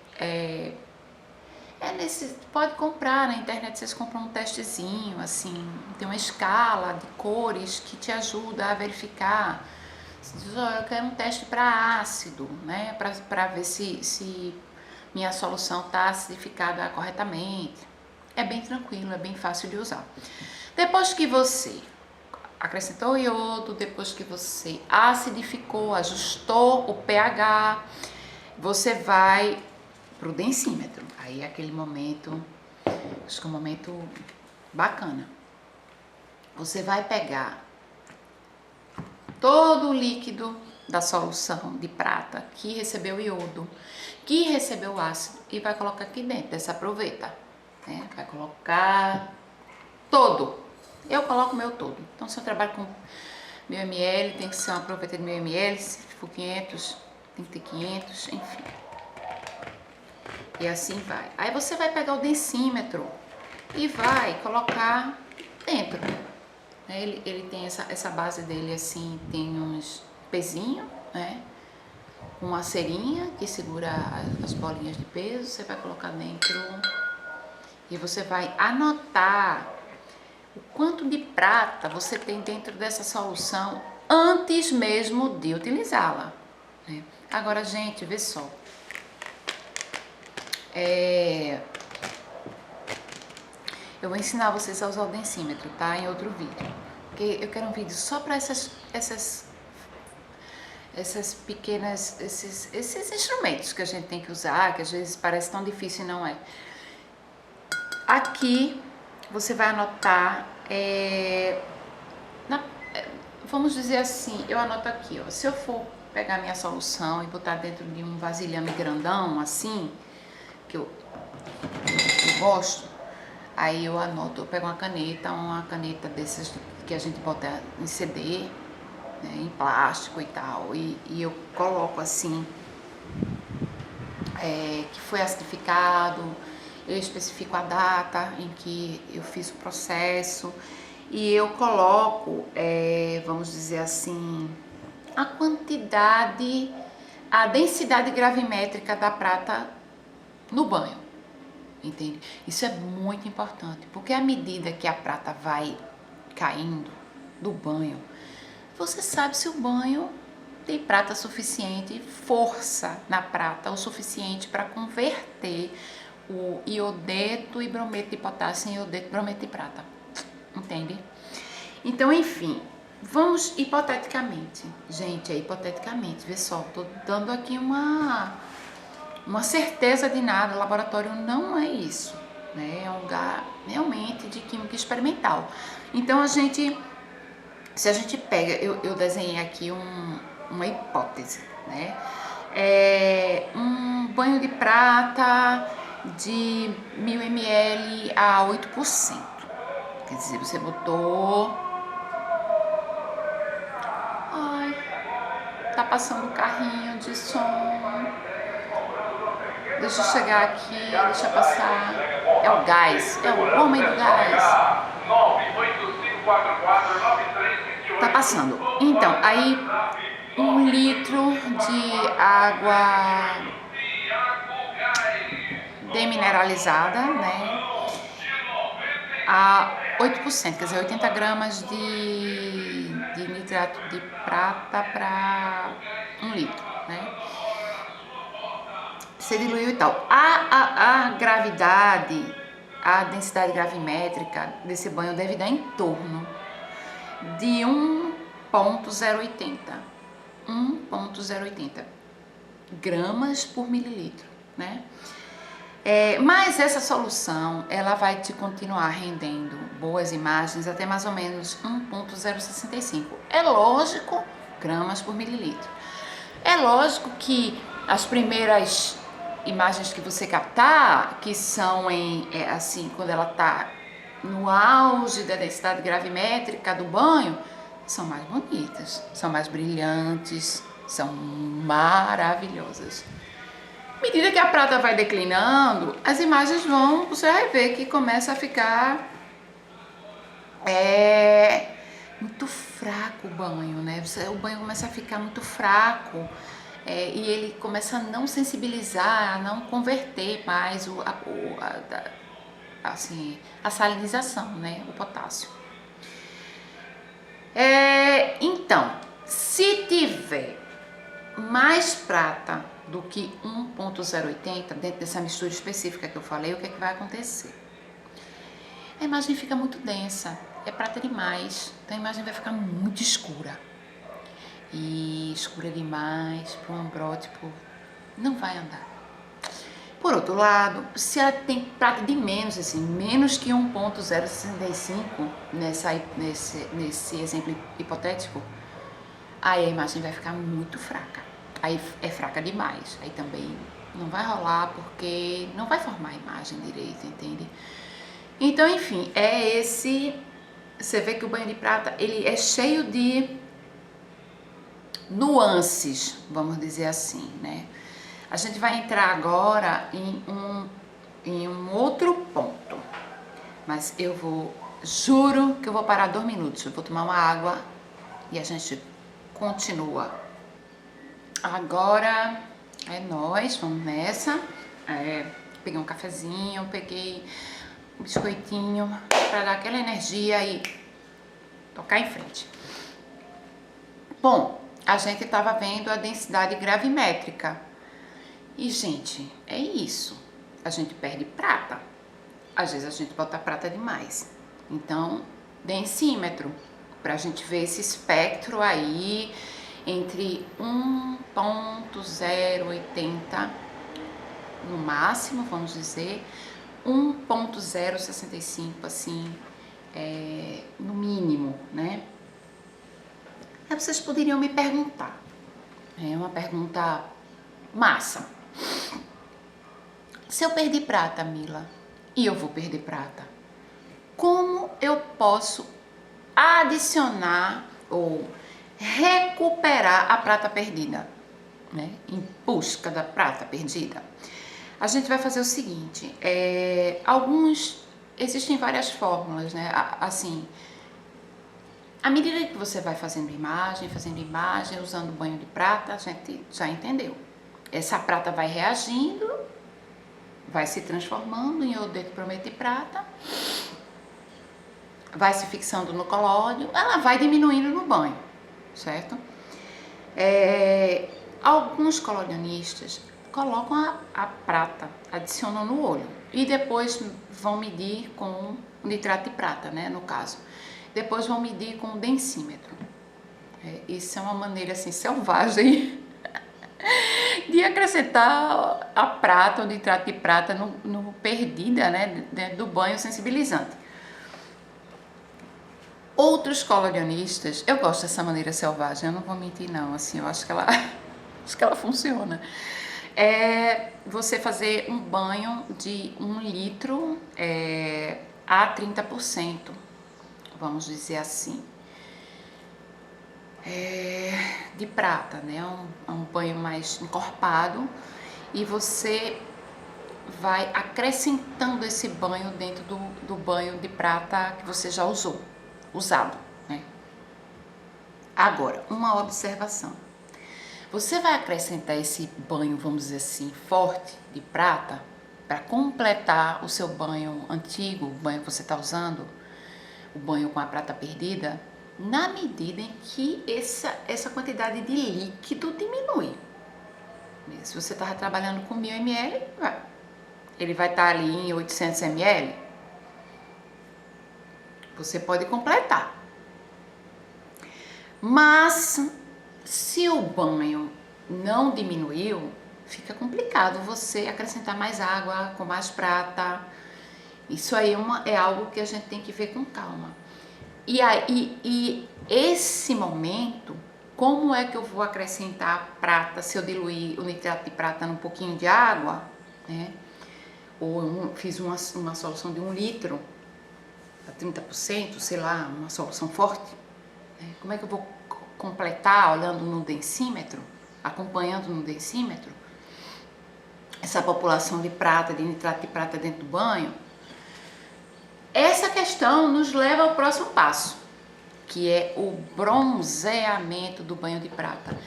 pode comprar na internet, vocês compram um testezinho, assim, tem uma escala de cores que te ajuda a verificar. Você diz, eu quero um teste para ácido, né? Para ver se minha solução está acidificada corretamente. É bem tranquilo, é bem fácil de usar. Depois que você acrescentou o iodo, depois que você acidificou, ajustou o pH, você vai pro densímetro. Aí é aquele momento, acho que é um momento bacana. Você vai pegar todo o líquido da solução de prata que recebeu iodo, que recebeu ácido, e vai colocar aqui dentro dessa proveta, né? Vai colocar todo. Eu coloco o meu todo. Então, se eu trabalho com 1000 ml, tem que ser uma proveta de 1000 ml. Se for 500, tem que ter 500, enfim. E assim vai. Aí você vai pegar o densímetro e vai colocar dentro. Ele tem essa base dele assim, tem uns pezinhos, né? Uma cerinha que segura as bolinhas de peso. Você vai colocar dentro e você vai anotar o quanto de prata você tem dentro dessa solução antes mesmo de utilizá-la, né? Agora, gente, vê só. Eu vou ensinar vocês a usar o densímetro, tá? Em outro vídeo. Porque eu quero um vídeo só para essas pequenas, esses instrumentos que a gente tem que usar, que às vezes parece tão difícil e não é. Aqui você vai anotar, vamos dizer assim, eu anoto aqui, ó, se eu for pegar minha solução e botar dentro de um vasilhame grandão, assim, que eu gosto, aí eu anoto, eu pego uma caneta dessas que a gente bota em CD, né, em plástico e tal, e eu coloco assim, que foi acidificado, eu especifico a data em que eu fiz o processo e eu coloco, vamos dizer assim, a quantidade, a densidade gravimétrica da prata no banho, entende? Isso é muito importante, porque à medida que a prata vai caindo do banho, você sabe se o banho tem prata suficiente, força na prata o suficiente para converter o iodeto e brometo de potássio em iodeto e brometo de prata, entende? Então, enfim, vamos hipoteticamente, gente, hipoteticamente, vê só, tô dando aqui uma certeza de nada, o laboratório não é isso, né? É um lugar realmente de química experimental. Então, se a gente pega, eu desenhei aqui uma hipótese, né? Um banho de prata de 1000 ml a 8%. Quer dizer, você botou... tá passando o carrinho de som. Deixa eu chegar aqui, deixa eu passar. É o gás, é o homem do gás. Tá passando. Então, aí 1 litro de água demineralizada, né? A 8%, quer dizer, 80 gramas de nitrato de prata para 1 litro, né? Você diluiu e tal. A gravidade, a densidade gravimétrica desse banho deve dar em torno de 1,080. 1,080 gramas por mililitro, né? Mas essa solução, ela vai te continuar rendendo boas imagens até mais ou menos 1,065. É lógico, gramas por mililitro. É lógico que as primeiras imagens que você captar, que são assim, quando ela tá no auge da densidade gravimétrica do banho, são mais bonitas, são mais brilhantes, são maravilhosas. À medida que a prata vai declinando, as imagens você vai ver que começa a ficar muito fraco o banho, né? O banho começa a ficar muito fraco e ele começa a não sensibilizar, a não converter mais a salinização, né? O potássio. Então, se tiver mais prata do que 1,080 dentro dessa mistura específica que eu falei, o que é que vai acontecer? A imagem fica muito densa, é prata demais, então a imagem vai ficar muito escura. E escura demais para um ambrótipo não vai andar. Por outro lado, se ela tem prata de menos, assim, menos que 1,065 nesse exemplo hipotético, aí a imagem vai ficar muito fraca. Aí é fraca demais, aí também não vai rolar porque não vai formar a imagem direito, entende? Então, enfim, você vê que o banho de prata, ele é cheio de nuances, vamos dizer assim, né? A gente vai entrar agora em um outro ponto, mas juro que eu vou parar 2 minutos, eu vou tomar uma água e a gente continua. Agora é nós, vamos nessa. Peguei um cafezinho, peguei um biscoitinho para dar aquela energia e tocar em frente. Bom, a gente estava vendo a densidade gravimétrica. E, gente, é isso. A gente perde prata. Às vezes a gente bota prata demais. Então, densímetro, para a gente ver esse espectro aí entre 1,080 no máximo, vamos dizer, 1,065 assim, no mínimo, né? Aí vocês poderiam me perguntar, é uma pergunta massa. Se eu perder prata, Mila, e eu vou perder prata, como eu posso adicionar ou recuperar a prata perdida, né? Em busca da prata perdida? A gente vai fazer o seguinte, existem várias fórmulas, né? Assim, à medida que você vai fazendo imagem, usando banho de prata, a gente já entendeu. Essa prata vai reagindo, vai se transformando em iodeto de brometo de prata, vai se fixando no colóide, ela vai diminuindo no banho, certo? Alguns colodionistas colocam a prata, adicionam no olho e depois vão medir com nitrato de prata, né, no caso. Depois vão medir com o densímetro. Isso é uma maneira assim selvagem de acrescentar a prata, o nitrato de prata no perdida, né, do banho sensibilizante. Outros colodionistas, eu gosto dessa maneira selvagem, eu não vou mentir não, assim, eu acho que ela funciona. Você fazer um banho de 1 litro a 30%, vamos dizer assim. de prata, né? É um banho mais encorpado, e você vai acrescentando esse banho dentro do banho de prata que você já usado, né? Agora, uma observação. Você vai acrescentar esse banho, vamos dizer assim, forte de prata, para completar o seu banho antigo, o banho que você está usando, o banho com a prata perdida, na medida em que essa quantidade de líquido diminui. Se você estava trabalhando com 1000 ml, ele vai estar ali em 800 ml. Você pode completar. Mas se o banho não diminuiu, fica complicado você acrescentar mais água com mais prata. Isso aí é algo que a gente tem que ver com calma. E esse momento, como é que eu vou acrescentar prata se eu diluir o nitrato de prata num pouquinho de água, né? Ou fiz uma solução de 1 litro, a 30%, sei lá, uma solução forte. Né? Como é que eu vou completar olhando no densímetro, acompanhando no densímetro, essa população de prata, de nitrato de prata dentro do banho? Essa questão nos leva ao próximo passo, que é o bronzeamento do banho de prata.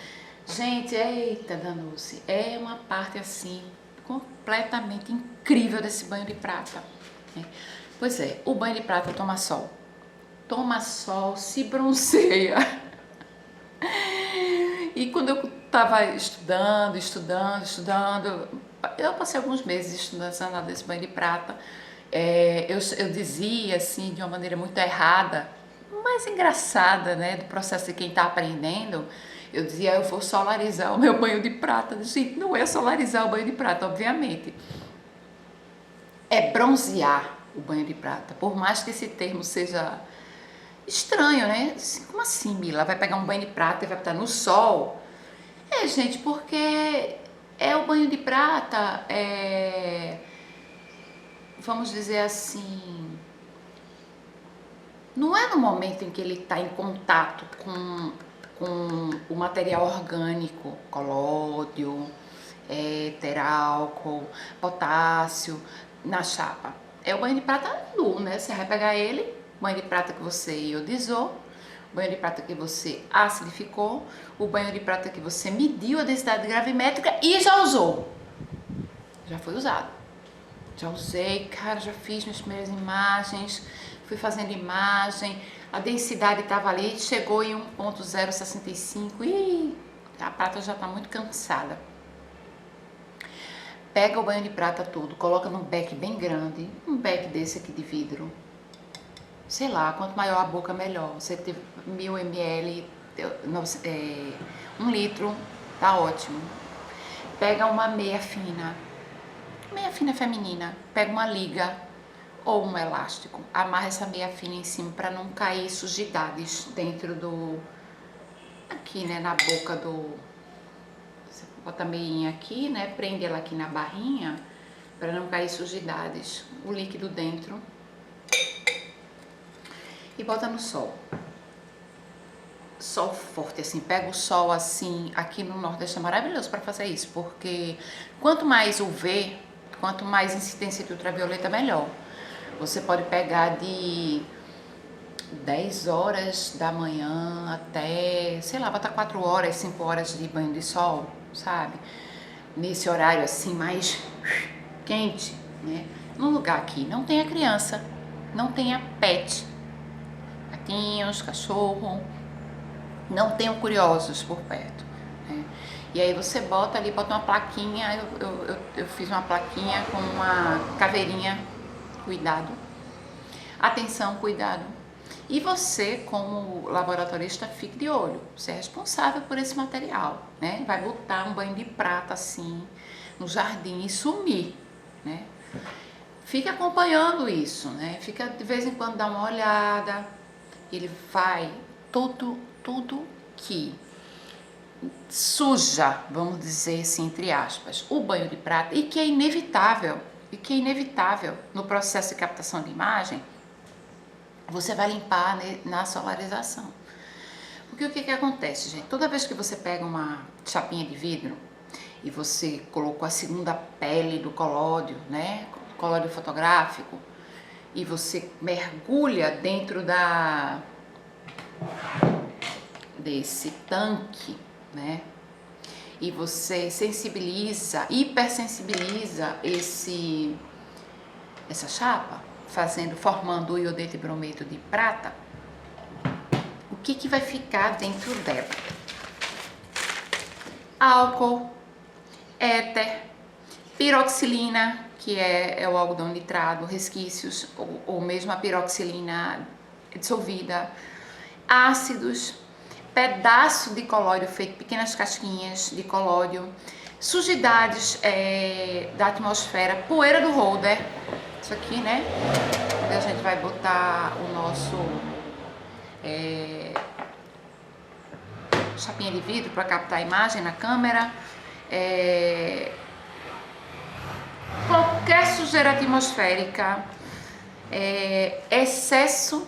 Gente, eita danou-se, é uma parte assim completamente incrível desse banho de prata, né? Pois é, o banho de prata toma sol, se bronzeia. E quando eu estava estudando, eu passei alguns meses estudando desse banho de prata. Eu dizia assim de uma maneira muito errada, mas engraçada, né, do processo de quem está aprendendo. Eu dizia, eu vou solarizar o meu banho de prata. Gente, não é solarizar o banho de prata, obviamente. É bronzear o banho de prata. Por mais que esse termo seja estranho, né? Como assim, Mila? Vai pegar um banho de prata e vai botar no sol? Gente, porque é o banho de prata, vamos dizer assim, não é no momento em que ele está em contato com o material orgânico, colóide, terálcool, potássio, na chapa. É o banho de prata nu, né? Você vai pegar ele, banho de prata que você iodizou, banho de prata que você acidificou, o banho de prata que você mediu a densidade gravimétrica e já usou. Já foi usado. Já usei, cara, já fiz minhas primeiras imagens, fui fazendo imagem, a densidade estava ali, chegou em 1.065 e a prata já está muito cansada. Pega o banho de prata todo, coloca num beck bem grande, um beck desse aqui de vidro. Sei lá, quanto maior a boca, melhor. Você ter 1000 ml, 1 litro, tá ótimo. Pega uma meia fina feminina, pega uma liga ou um elástico, amarra essa meia fina em cima para não cair sujidades dentro aqui, né, na boca você bota a meinha aqui, né, prende ela aqui na barrinha para não cair sujidades, o líquido dentro e bota no sol. Sol forte, assim, pega o sol assim, aqui no Nordeste é maravilhoso para fazer isso, porque quanto mais UV, quanto mais incidência de ultravioleta, melhor. Você pode pegar de 10 horas da manhã até, sei lá, botar 4 horas, 5 horas de banho de sol, sabe? Nesse horário assim, mais quente, né? No lugar aqui não tenha criança, não tenha pet, gatinhos, cachorro, não tenham curiosos por perto, né? E aí você bota ali, bota uma plaquinha, eu fiz uma plaquinha com uma caveirinha, cuidado, atenção, cuidado. E você, como laboratorista, fique de olho, você é responsável por esse material, né? Vai botar um banho de prata assim no jardim e sumir, né? Fica acompanhando isso, né? Fica de vez em quando dá uma olhada, ele vai tudo que suja, vamos dizer assim, entre aspas, o banho de prata, e que é inevitável no processo de captação de imagem, você vai limpar na solarização. Porque o que acontece, gente? Toda vez que você pega uma chapinha de vidro e você colocou a segunda pele do colóide, né? Colóide fotográfico, e você mergulha dentro desse tanque, né? E você sensibiliza, hipersensibiliza essa chapa, formando o iodeto e brometo de prata. O que vai ficar dentro dela? Álcool, éter, piroxilina, que é o algodão nitrado, resquícios, ou mesmo a piroxilina dissolvida, ácidos, pedaço de colóide feito pequenas casquinhas de colóide, sujidades da atmosfera, poeira do holder, isso aqui, né? Onde a gente vai botar o nosso chapinha de vidro para captar a imagem na câmera, qualquer sujeira atmosférica, excesso,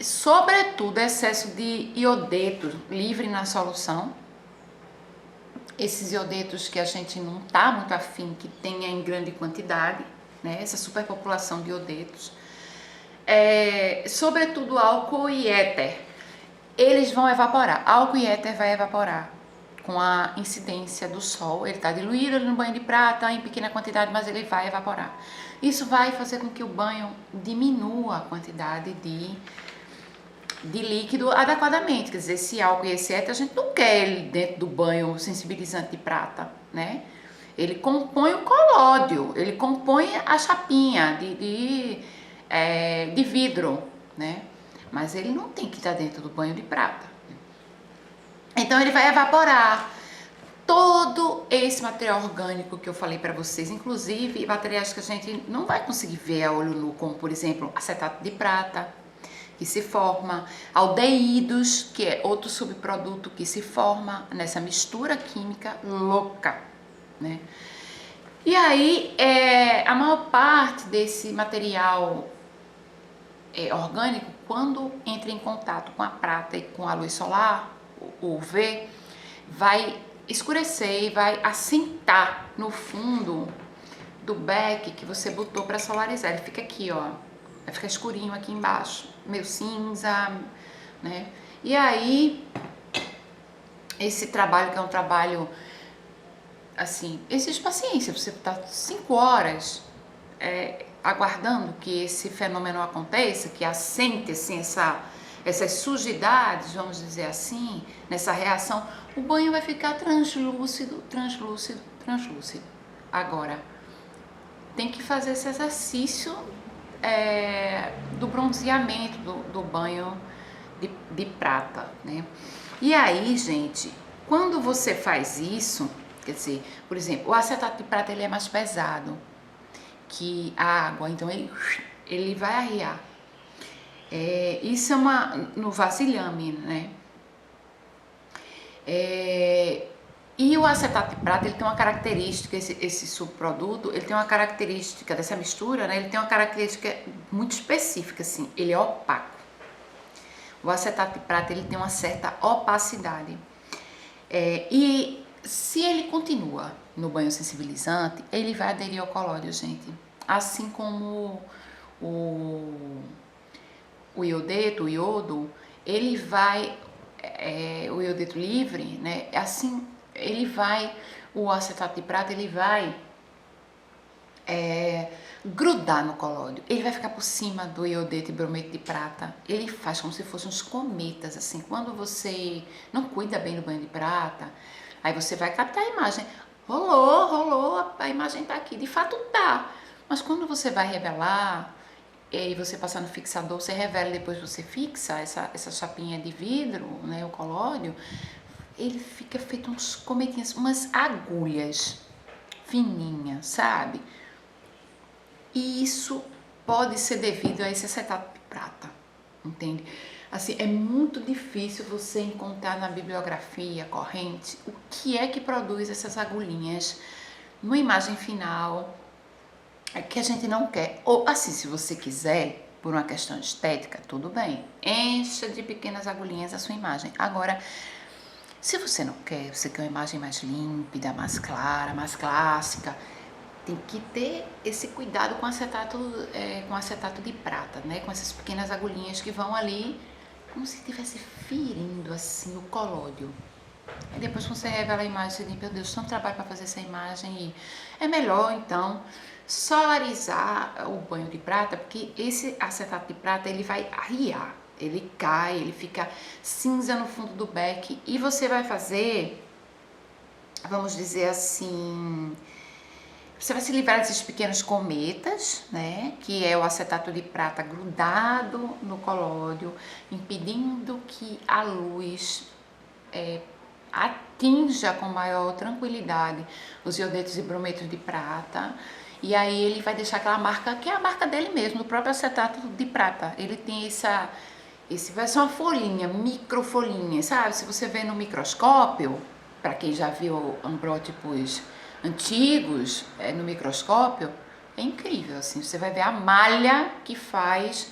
sobretudo excesso de iodeto livre na solução, esses iodetos que a gente não está muito afim que tenha em grande quantidade, né? Essa superpopulação de iodetos, sobretudo álcool e éter, eles vão evaporar. Álcool e éter vai evaporar com a incidência do sol. Ele está diluído no banho de prata em pequena quantidade, mas ele vai evaporar. Isso vai fazer com que o banho diminua a quantidade de líquido adequadamente. Quer dizer, esse álcool e esse éter, a gente não quer ele dentro do banho sensibilizante de prata, né? Ele compõe o colódio, ele compõe a chapinha de vidro, né? Mas ele não tem que estar dentro do banho de prata. Então ele vai evaporar todo esse material orgânico que eu falei para vocês, inclusive materiais que a gente não vai conseguir ver a olho nu, como por exemplo acetato de prata, que se forma, aldeídos, que é outro subproduto que se forma nessa mistura química louca, né? E aí, a maior parte desse material orgânico, quando entra em contato com a prata e com a luz solar, o UV, vai escurecer e vai assentar no fundo do beck que você botou para solarizar. Ele fica aqui, ó, vai ficar escurinho aqui embaixo, meio cinza, né? E aí, esse trabalho, que é um trabalho assim, exige paciência. Você tá 5 horas aguardando que esse fenômeno aconteça, que assente assim, essas sujidades, vamos dizer assim, nessa reação. O banho vai ficar translúcido, translúcido, translúcido. Agora, tem que fazer esse exercício do bronzeamento do banho de prata, né? E aí, gente, quando você faz isso, quer dizer, por exemplo, o acetato de prata ele é mais pesado que a água, então ele vai arriar. Isso no vasilhame, né? E o acetato de prata, ele tem uma característica, esse subproduto, ele tem uma característica dessa mistura, né? Ele tem uma característica muito específica, assim, ele é opaco. O acetato de prata, ele tem uma certa opacidade. E se ele continua no banho sensibilizante, ele vai aderir ao colóide, gente. Assim como o iodeto, o iodo, ele vai, o iodeto livre, né? Assim, o acetato de prata, ele vai grudar no colóide. Ele vai ficar por cima do iodeto e brometo de prata. Ele faz como se fossem uns cometas, assim. Quando você não cuida bem do banho de prata, aí você vai captar a imagem. Rolou, a imagem tá aqui. De fato tá. Mas quando você vai revelar, e você passar no fixador, você revela e depois você fixa essa chapinha de vidro, né, o colóide, ele fica feito uns cometinhos, umas agulhas fininhas, sabe? E isso pode ser devido a esse acetato de prata, entende? Assim, é muito difícil você encontrar na bibliografia corrente o que é que produz essas agulhinhas numa imagem final que a gente não quer. Ou assim, se você quiser, por uma questão estética, tudo bem. Encha de pequenas agulhinhas a sua imagem. Agora, se você não quer, você quer uma imagem mais límpida, mais clara, mais clássica, tem que ter esse cuidado com acetato de prata, né? Com essas pequenas agulhinhas que vão ali como se estivesse ferindo assim o colóide. E depois quando você revela a imagem, você diz, meu Deus, tanto trabalho para fazer essa imagem. E é melhor então solarizar o banho de prata, porque esse acetato de prata ele vai arriar, ele cai, ele fica cinza no fundo do beck e você vai fazer, vamos dizer assim, você vai se livrar desses pequenos cometas, né? Que é o acetato de prata grudado no colóide, impedindo que a luz atinja com maior tranquilidade os iodetos e brometos de prata. E aí ele vai deixar aquela marca, que é a marca dele mesmo, do próprio acetato de prata. Ele tem vai ser uma folhinha, microfolhinha, sabe? Se você vê no microscópio, para quem já viu ambrótipos antigos no microscópio, é incrível, assim, você vai ver a malha que faz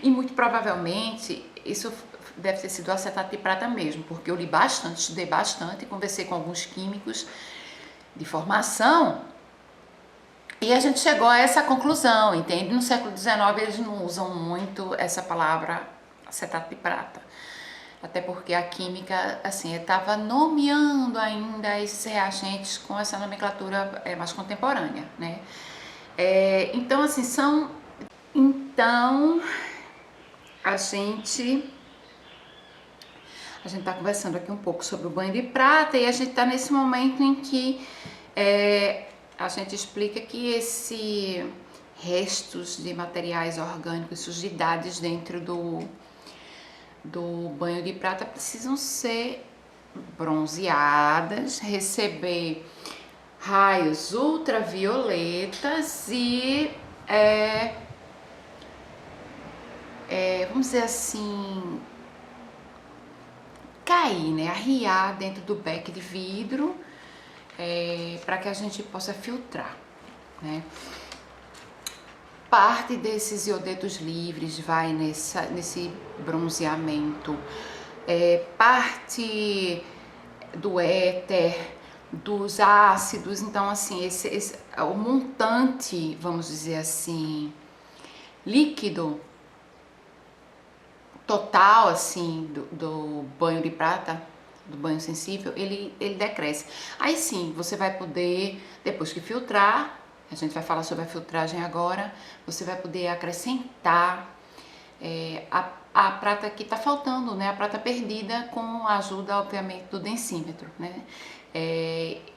e muito provavelmente isso deve ter sido acetato de prata mesmo, porque eu li bastante, estudei bastante, conversei com alguns químicos de formação e a gente chegou a essa conclusão, entende? No século XIX eles não usam muito essa palavra acetato de prata. Até porque a química, assim, estava nomeando ainda esses reagentes com essa nomenclatura mais contemporânea, né? Então, assim, Então, a gente está conversando aqui um pouco sobre o banho de prata e a gente está nesse momento em que a gente explica que esses restos de materiais orgânicos, sujidades dentro do banho de prata precisam ser bronzeadas, receber raios ultravioletas e vamos dizer assim, cair, né, arriar dentro do beck de vidro para que a gente possa filtrar, né? Parte desses iodetos livres vai nesse bronzeamento, parte do éter, dos ácidos, então assim, o montante, vamos dizer assim, líquido total assim do banho de prata, do banho sensível, ele decresce. Aí sim, você vai poder, depois que filtrar, a gente vai falar sobre a filtragem agora, você vai poder acrescentar a prata que está faltando, né? A prata perdida, com a ajuda, obviamente, do densímetro, né?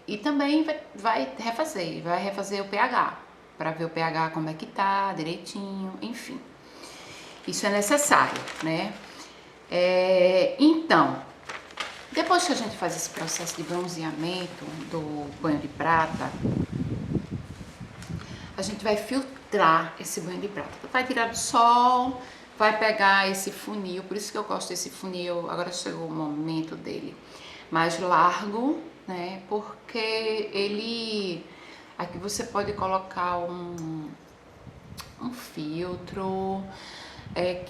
E também vai refazer o pH, para ver o pH como é que tá, direitinho, enfim. Isso é necessário, né? Então, depois que a gente faz esse processo de bronzeamento do banho de prata, a gente vai filtrar esse banho de prata. Vai tirar do sol, vai pegar esse funil, por isso que eu gosto desse funil, agora chegou o momento dele, mais largo, né? Porque aqui você pode colocar um filtro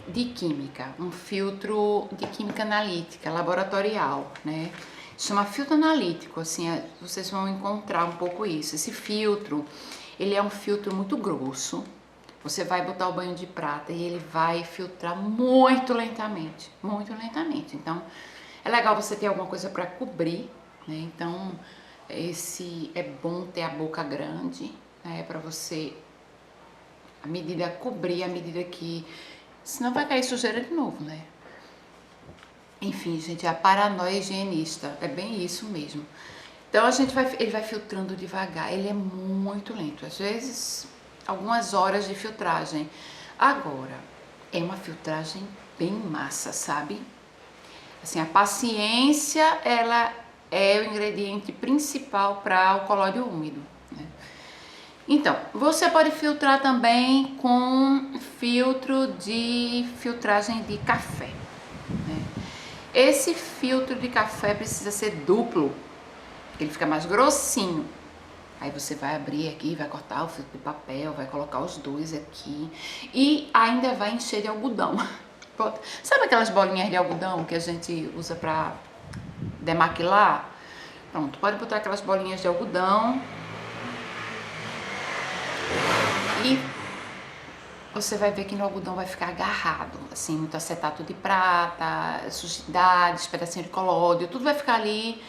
de química, um filtro de química analítica, laboratorial, né? Chama filtro analítico, assim, vocês vão encontrar um pouco isso. Esse filtro, ele é um filtro muito grosso. Você vai botar o banho de prata e ele vai filtrar muito lentamente, muito lentamente. Então, é legal você ter alguma coisa para cobrir, né? Então, é bom ter a boca grande, né? Para você, cobrir a medida que, senão vai cair sujeira de novo, né? Enfim, gente, a paranoia higienista, é bem isso mesmo. Então ele vai filtrando devagar, ele é muito lento, às vezes algumas horas de filtragem. Agora, é uma filtragem bem massa, sabe? Assim, a paciência, ela é o ingrediente principal para o colóide úmido, né? Então, você pode filtrar também com filtro de filtragem de café, né? Esse filtro de café precisa ser duplo, ele fica mais grossinho. Aí você vai abrir aqui, vai cortar o filtro de papel, vai colocar os dois aqui e ainda vai encher de algodão. Sabe aquelas bolinhas de algodão que a gente usa pra demaquilar? Pronto, pode botar aquelas bolinhas de algodão e você vai ver que no algodão vai ficar agarrado, assim, muito acetato de prata, sujidades, pedacinho de colódio, tudo vai ficar ali,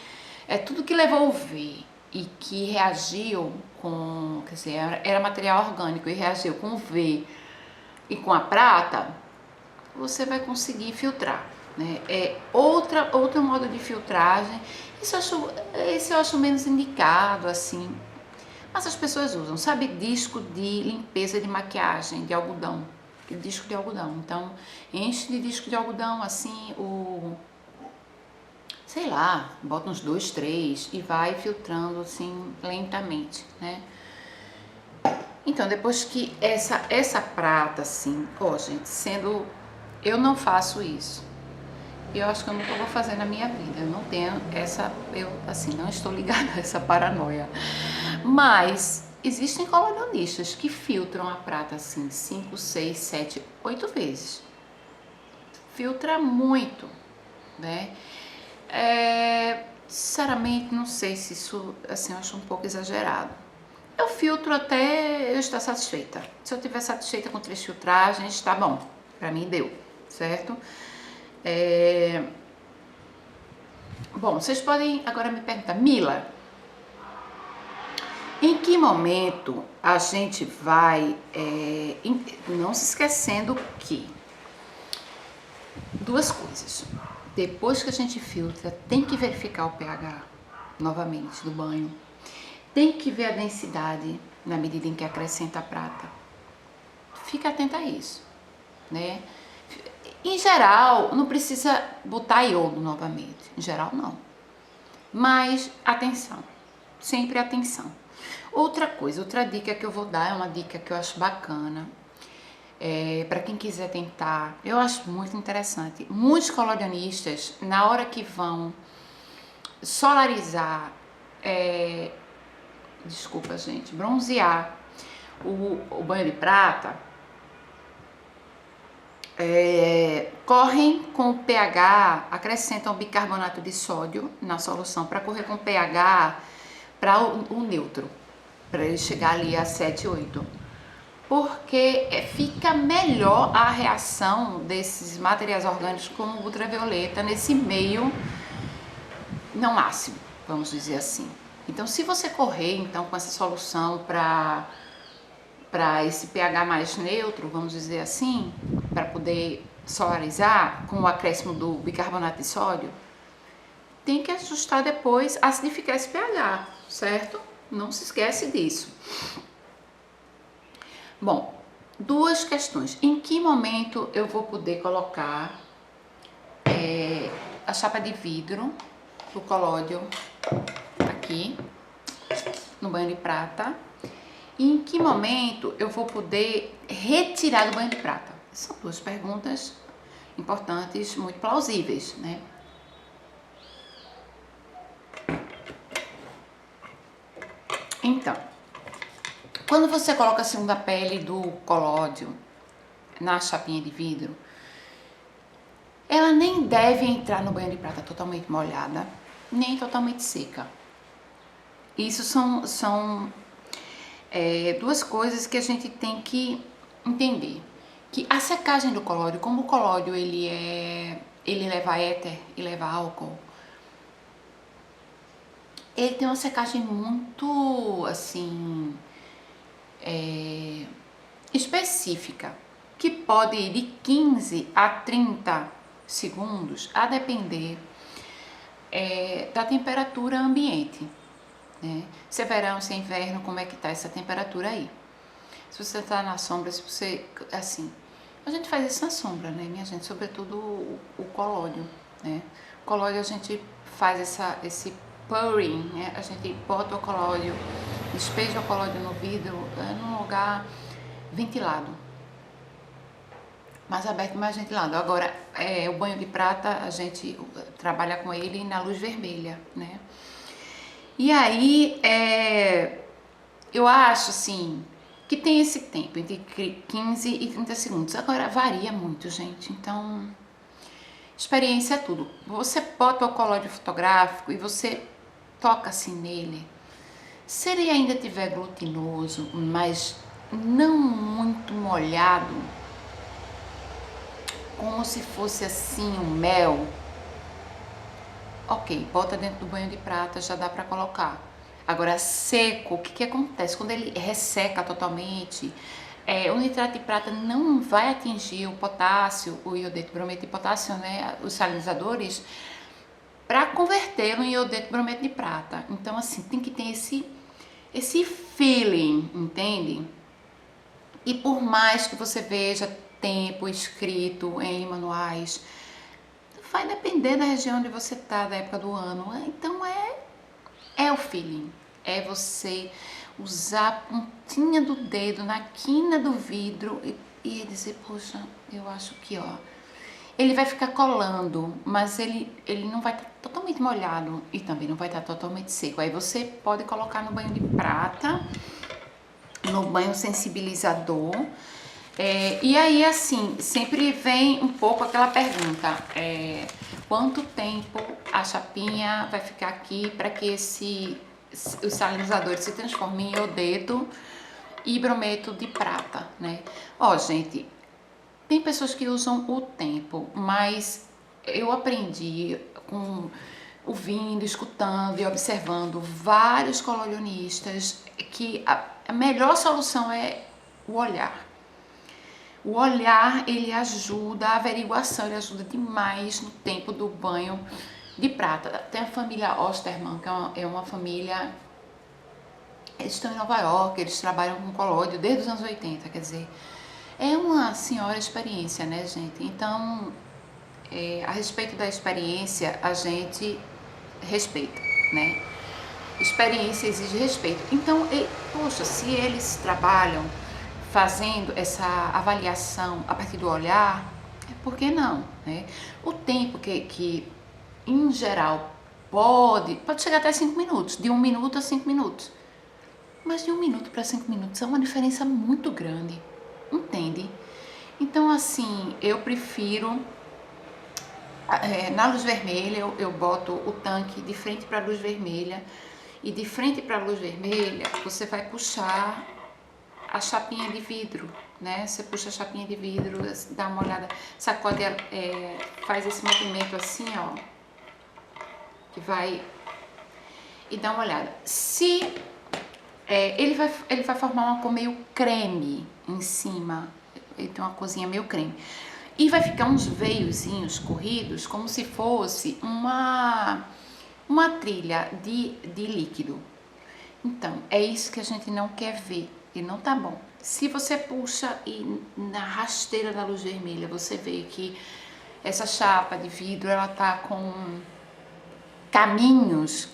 tudo que levou o V e que reagiu com, quer dizer, era material orgânico e reagiu com o V e com a prata, você vai conseguir filtrar, né? Outro modo de filtragem, esse eu acho menos indicado, assim, mas as pessoas usam, sabe, disco de limpeza de maquiagem, de algodão, disco de algodão. Então, enche de disco de algodão, assim, sei lá, bota uns 2, 3 e vai filtrando, assim, lentamente, né? Então, depois que essa prata, assim, gente, eu não faço isso. Eu acho que eu nunca vou fazer na minha vida. Eu não tenho assim, não estou ligada a essa paranoia. Mas existem colorionistas que filtram a prata assim 5, 6, 7, 8 vezes. Filtra muito, né? Sinceramente, não sei se isso, assim, eu acho um pouco exagerado. Eu filtro até eu estar satisfeita. Se eu estiver satisfeita com 3 filtragens, tá bom. Pra mim deu, certo? Bom, vocês podem agora me perguntar, Mila, em que momento a gente vai, não se esquecendo que, duas coisas, depois que a gente filtra, tem que verificar o pH novamente do banho, tem que ver a densidade na medida em que acrescenta a prata, fica atenta a isso, né? Em geral, não precisa botar iodo novamente, em geral não, mas atenção, sempre atenção. Outra dica que eu vou dar é uma dica que eu acho bacana, para quem quiser tentar, eu acho muito interessante. Muitos colorionistas, na hora que vão solarizar, bronzear o banho de prata, correm com o pH, acrescentam bicarbonato de sódio na solução para correr com o pH para o neutro, para ele chegar ali a 7, 8, porque fica melhor a reação desses materiais orgânicos com o ultravioleta nesse meio não ácido, vamos dizer assim. Então, se você correr então com essa solução para esse pH mais neutro, vamos dizer assim, para poder solarizar com o acréscimo do bicarbonato de sódio, tem que ajustar depois, acidificar esse pH, certo? Não se esquece disso. Bom, duas questões. Em que momento eu vou poder colocar a chapa de vidro do colódio aqui no banho de prata? E em que momento eu vou poder retirar do banho de prata? São duas perguntas importantes, muito plausíveis, né? Então, quando você coloca a segunda pele do colódio na chapinha de vidro, ela nem deve entrar no banho de prata totalmente molhada, nem totalmente seca. Isso são duas coisas que a gente tem que entender. Que a secagem do colódio, como o colódio ele leva éter e leva álcool, ele tem uma secagem muito, assim, específica, que pode ir de 15 a 30 segundos, a depender da temperatura ambiente, né? Se é verão, se é inverno, como é que tá essa temperatura aí? Se você tá na sombra, se você, assim, a gente faz isso na sombra, né, minha gente? Sobretudo o colódio, né? O colódio a gente faz esse pouring, né? A gente bota o colódio, despeja o colódio no vidro, num lugar ventilado, mais aberto, mais ventilado. Agora, o banho de prata, a gente trabalha com ele na luz vermelha, né? E aí, Eu acho, assim, que tem esse tempo, entre 15 e 30 segundos. Agora, varia muito, gente. Então, experiência é tudo. Você bota o colóide fotográfico e você toca assim nele. Se ele ainda tiver glutinoso, mas não muito molhado, como se fosse assim um mel, ok, bota dentro do banho de prata, já dá para colocar. Agora, seco, o que que acontece? Quando ele resseca totalmente, o nitrato de prata não vai atingir o potássio, o iodeto, brometo de potássio, né, os salinizadores, para convertê-lo em iodeto, brometo de prata. Então, assim, tem que ter esse feeling, entende? E por mais que você veja tempo escrito em manuais, vai depender da região onde você tá, da época do ano. Então é o feeling. É você usar a pontinha do dedo na quina do vidro e dizer, poxa, eu acho que ó. Ele vai ficar colando, mas ele não vai estar totalmente molhado e também não vai estar totalmente seco. Aí você pode colocar no banho de prata, no banho sensibilizador. E aí, assim, sempre vem um pouco aquela pergunta: quanto tempo a chapinha vai ficar aqui para que os salinizadores se transformem em iodeto e brometo de prata, né? Ó, gente, tem pessoas que usam o tempo, mas eu aprendi com ouvindo, escutando e observando vários colorionistas que a melhor solução é o olhar. O olhar, ele ajuda, a averiguação, ele ajuda demais no tempo do banho de prata. Tem a família Osterman, que é uma família, eles estão em Nova York, eles trabalham com colóide desde os anos 80, quer dizer, é uma senhora experiência, né, gente? Então, a respeito da experiência, a gente respeita, né? Experiência exige respeito. Então, poxa, se eles trabalham fazendo essa avaliação a partir do olhar, por que não, né? O tempo que em geral, pode chegar até 5 minutos, de 1 minuto a 5 minutos. Mas de 1 minuto para 5 minutos é uma diferença muito grande, entende? Então, assim, eu prefiro na luz vermelha, eu boto o tanque de frente para a luz vermelha, e de frente para a luz vermelha você vai puxar a chapinha de vidro, né? Você puxa a chapinha de vidro, dá uma olhada, sacode, faz esse movimento assim, ó, que vai, e dá uma olhada. Se ele vai formar uma cor meio creme em cima, ele tem uma corzinha meio creme. E vai ficar uns veiozinhos corridos, como se fosse uma trilha de líquido. Então, é isso que a gente não quer ver, e não tá bom. Se você puxa e na rasteira da luz vermelha você vê que essa chapa de vidro, ela tá com caminhos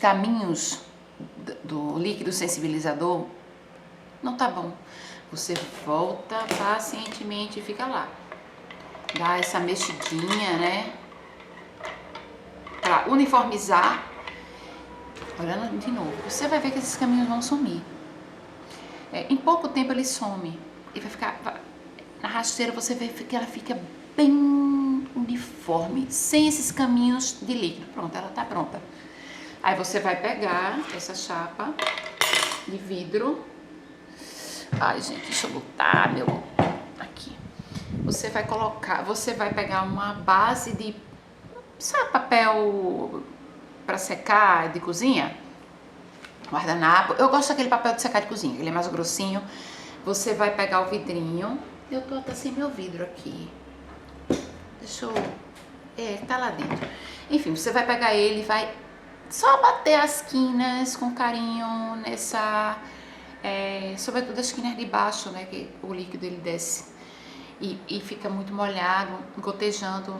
do líquido sensibilizador, não tá bom. Você volta pacientemente e fica lá. Dá essa mexidinha, né? Pra uniformizar. Olhando de novo, você vai ver que esses caminhos vão sumir. Em pouco tempo ele some. E vai ficar. Na rasteira você vê que ela fica bem uniforme, sem esses caminhos de líquido. Pronto, ela tá pronta. Aí você vai pegar essa chapa de vidro. Ai, gente, deixa eu botar meu. Aqui. Você vai pegar uma base de, sabe, papel para secar de cozinha? Guardanapo. Eu gosto daquele papel de secar de cozinha, ele é mais grossinho. Você vai pegar o vidrinho. Eu tô até sem meu vidro aqui. Deixa eu. Tá lá dentro. Enfim, você vai pegar ele e vai só bater as quinas com carinho nessa. Sobretudo as quinas de baixo, né? Que o líquido ele desce. E fica muito molhado, gotejando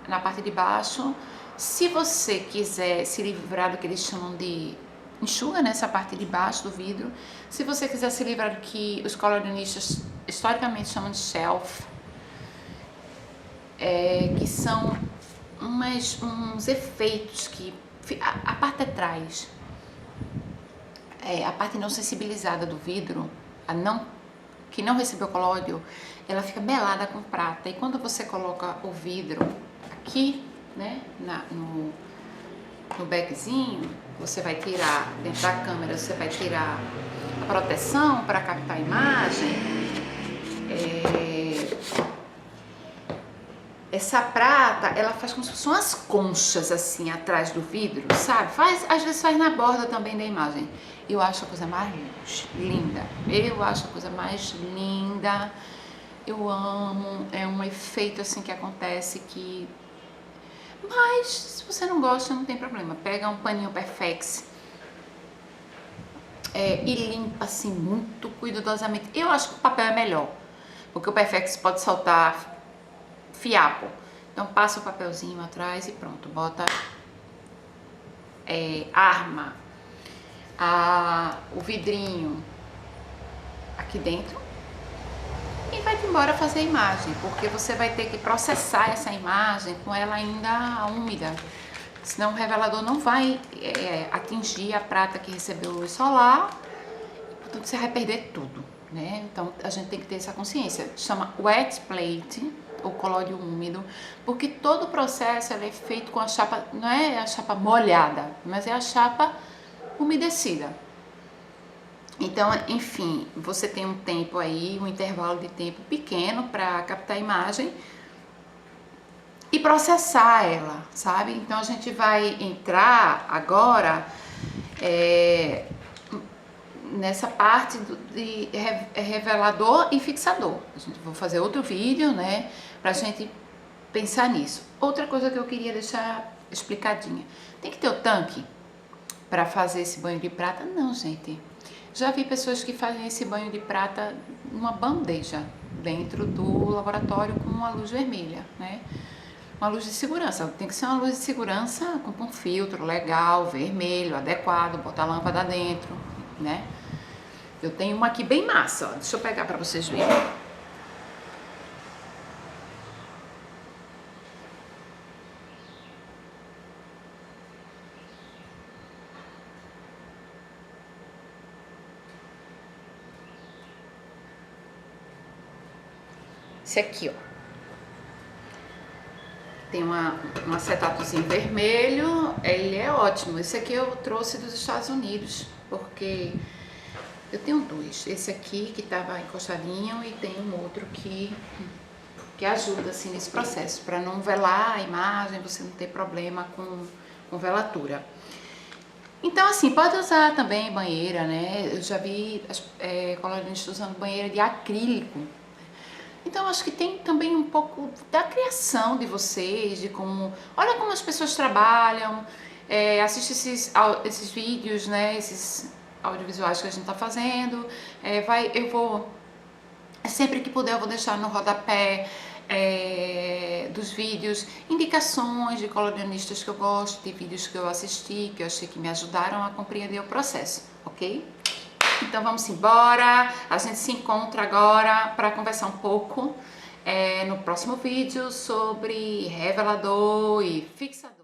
na parte de baixo. Se você quiser se livrar do que eles chamam de enxuga, nessa parte de baixo do vidro. Se você quiser se livrar do que os colorionistas historicamente chamam de shelf, que são uns efeitos que a parte de trás a parte não sensibilizada do vidro, que não recebeu colóide, ela fica melada com prata. E quando você coloca o vidro aqui, né, no backzinho, você vai tirar, dentro da câmera, você vai tirar a proteção para captar a imagem. Essa prata, ela faz como se fossem umas conchas assim atrás do vidro, sabe? Às vezes faz na borda também da imagem. Eu acho a coisa mais linda. Eu acho a coisa mais linda. Eu amo. É um efeito assim que acontece que... Mas se você não gosta, não tem problema. Pega um paninho Perfex e limpa assim muito cuidadosamente. Eu acho que o papel é melhor, porque o Perfex pode soltar fiapo. Então passa o papelzinho atrás e pronto, bota arma o vidrinho aqui dentro e vai embora fazer a imagem, porque você vai ter que processar essa imagem com ela ainda úmida, senão o revelador não vai atingir a prata que recebeu luz solar, portanto você vai perder tudo, né? Então a gente tem que ter essa consciência. Chama wet plate, o colóide úmido, porque todo o processo é feito com a chapa, não é a chapa molhada, mas é a chapa umedecida. Então, enfim, você tem um tempo aí, um intervalo de tempo pequeno para captar a imagem e processar ela, sabe? Então a gente vai entrar agora nessa parte de revelador e fixador. A gente vai fazer outro vídeo, né, pra gente pensar nisso. Outra coisa que eu queria deixar explicadinha: tem que ter o tanque para fazer esse banho de prata? Não, gente. Já vi pessoas que fazem esse banho de prata numa bandeja dentro do laboratório com uma luz vermelha, né? Uma luz de segurança. Tem que ser uma luz de segurança com um filtro legal, vermelho, adequado, botar a lâmpada dentro, né? Eu tenho uma aqui bem massa, ó. Deixa eu pegar para vocês verem. Esse aqui, ó. Tem um acetatozinho vermelho, ele é ótimo. Esse aqui eu trouxe dos Estados Unidos, porque eu tenho dois. Esse aqui que tava encostadinho e tem um outro que ajuda assim nesse processo, para não velar a imagem, você não ter problema com velatura. Então assim, pode usar também banheira, né? Eu já vi colorinistas usando banheira de acrílico. Então acho que tem também um pouco da criação de vocês, de como... Olha como as pessoas trabalham, assiste esses vídeos, né? Esses audiovisuais que a gente tá fazendo. Sempre que puder eu vou deixar no rodapé dos vídeos indicações de colorionistas que eu gosto, de vídeos que eu assisti, que eu achei que me ajudaram a compreender o processo, ok? Então vamos embora, a gente se encontra agora para conversar um pouco no próximo vídeo sobre revelador e fixador.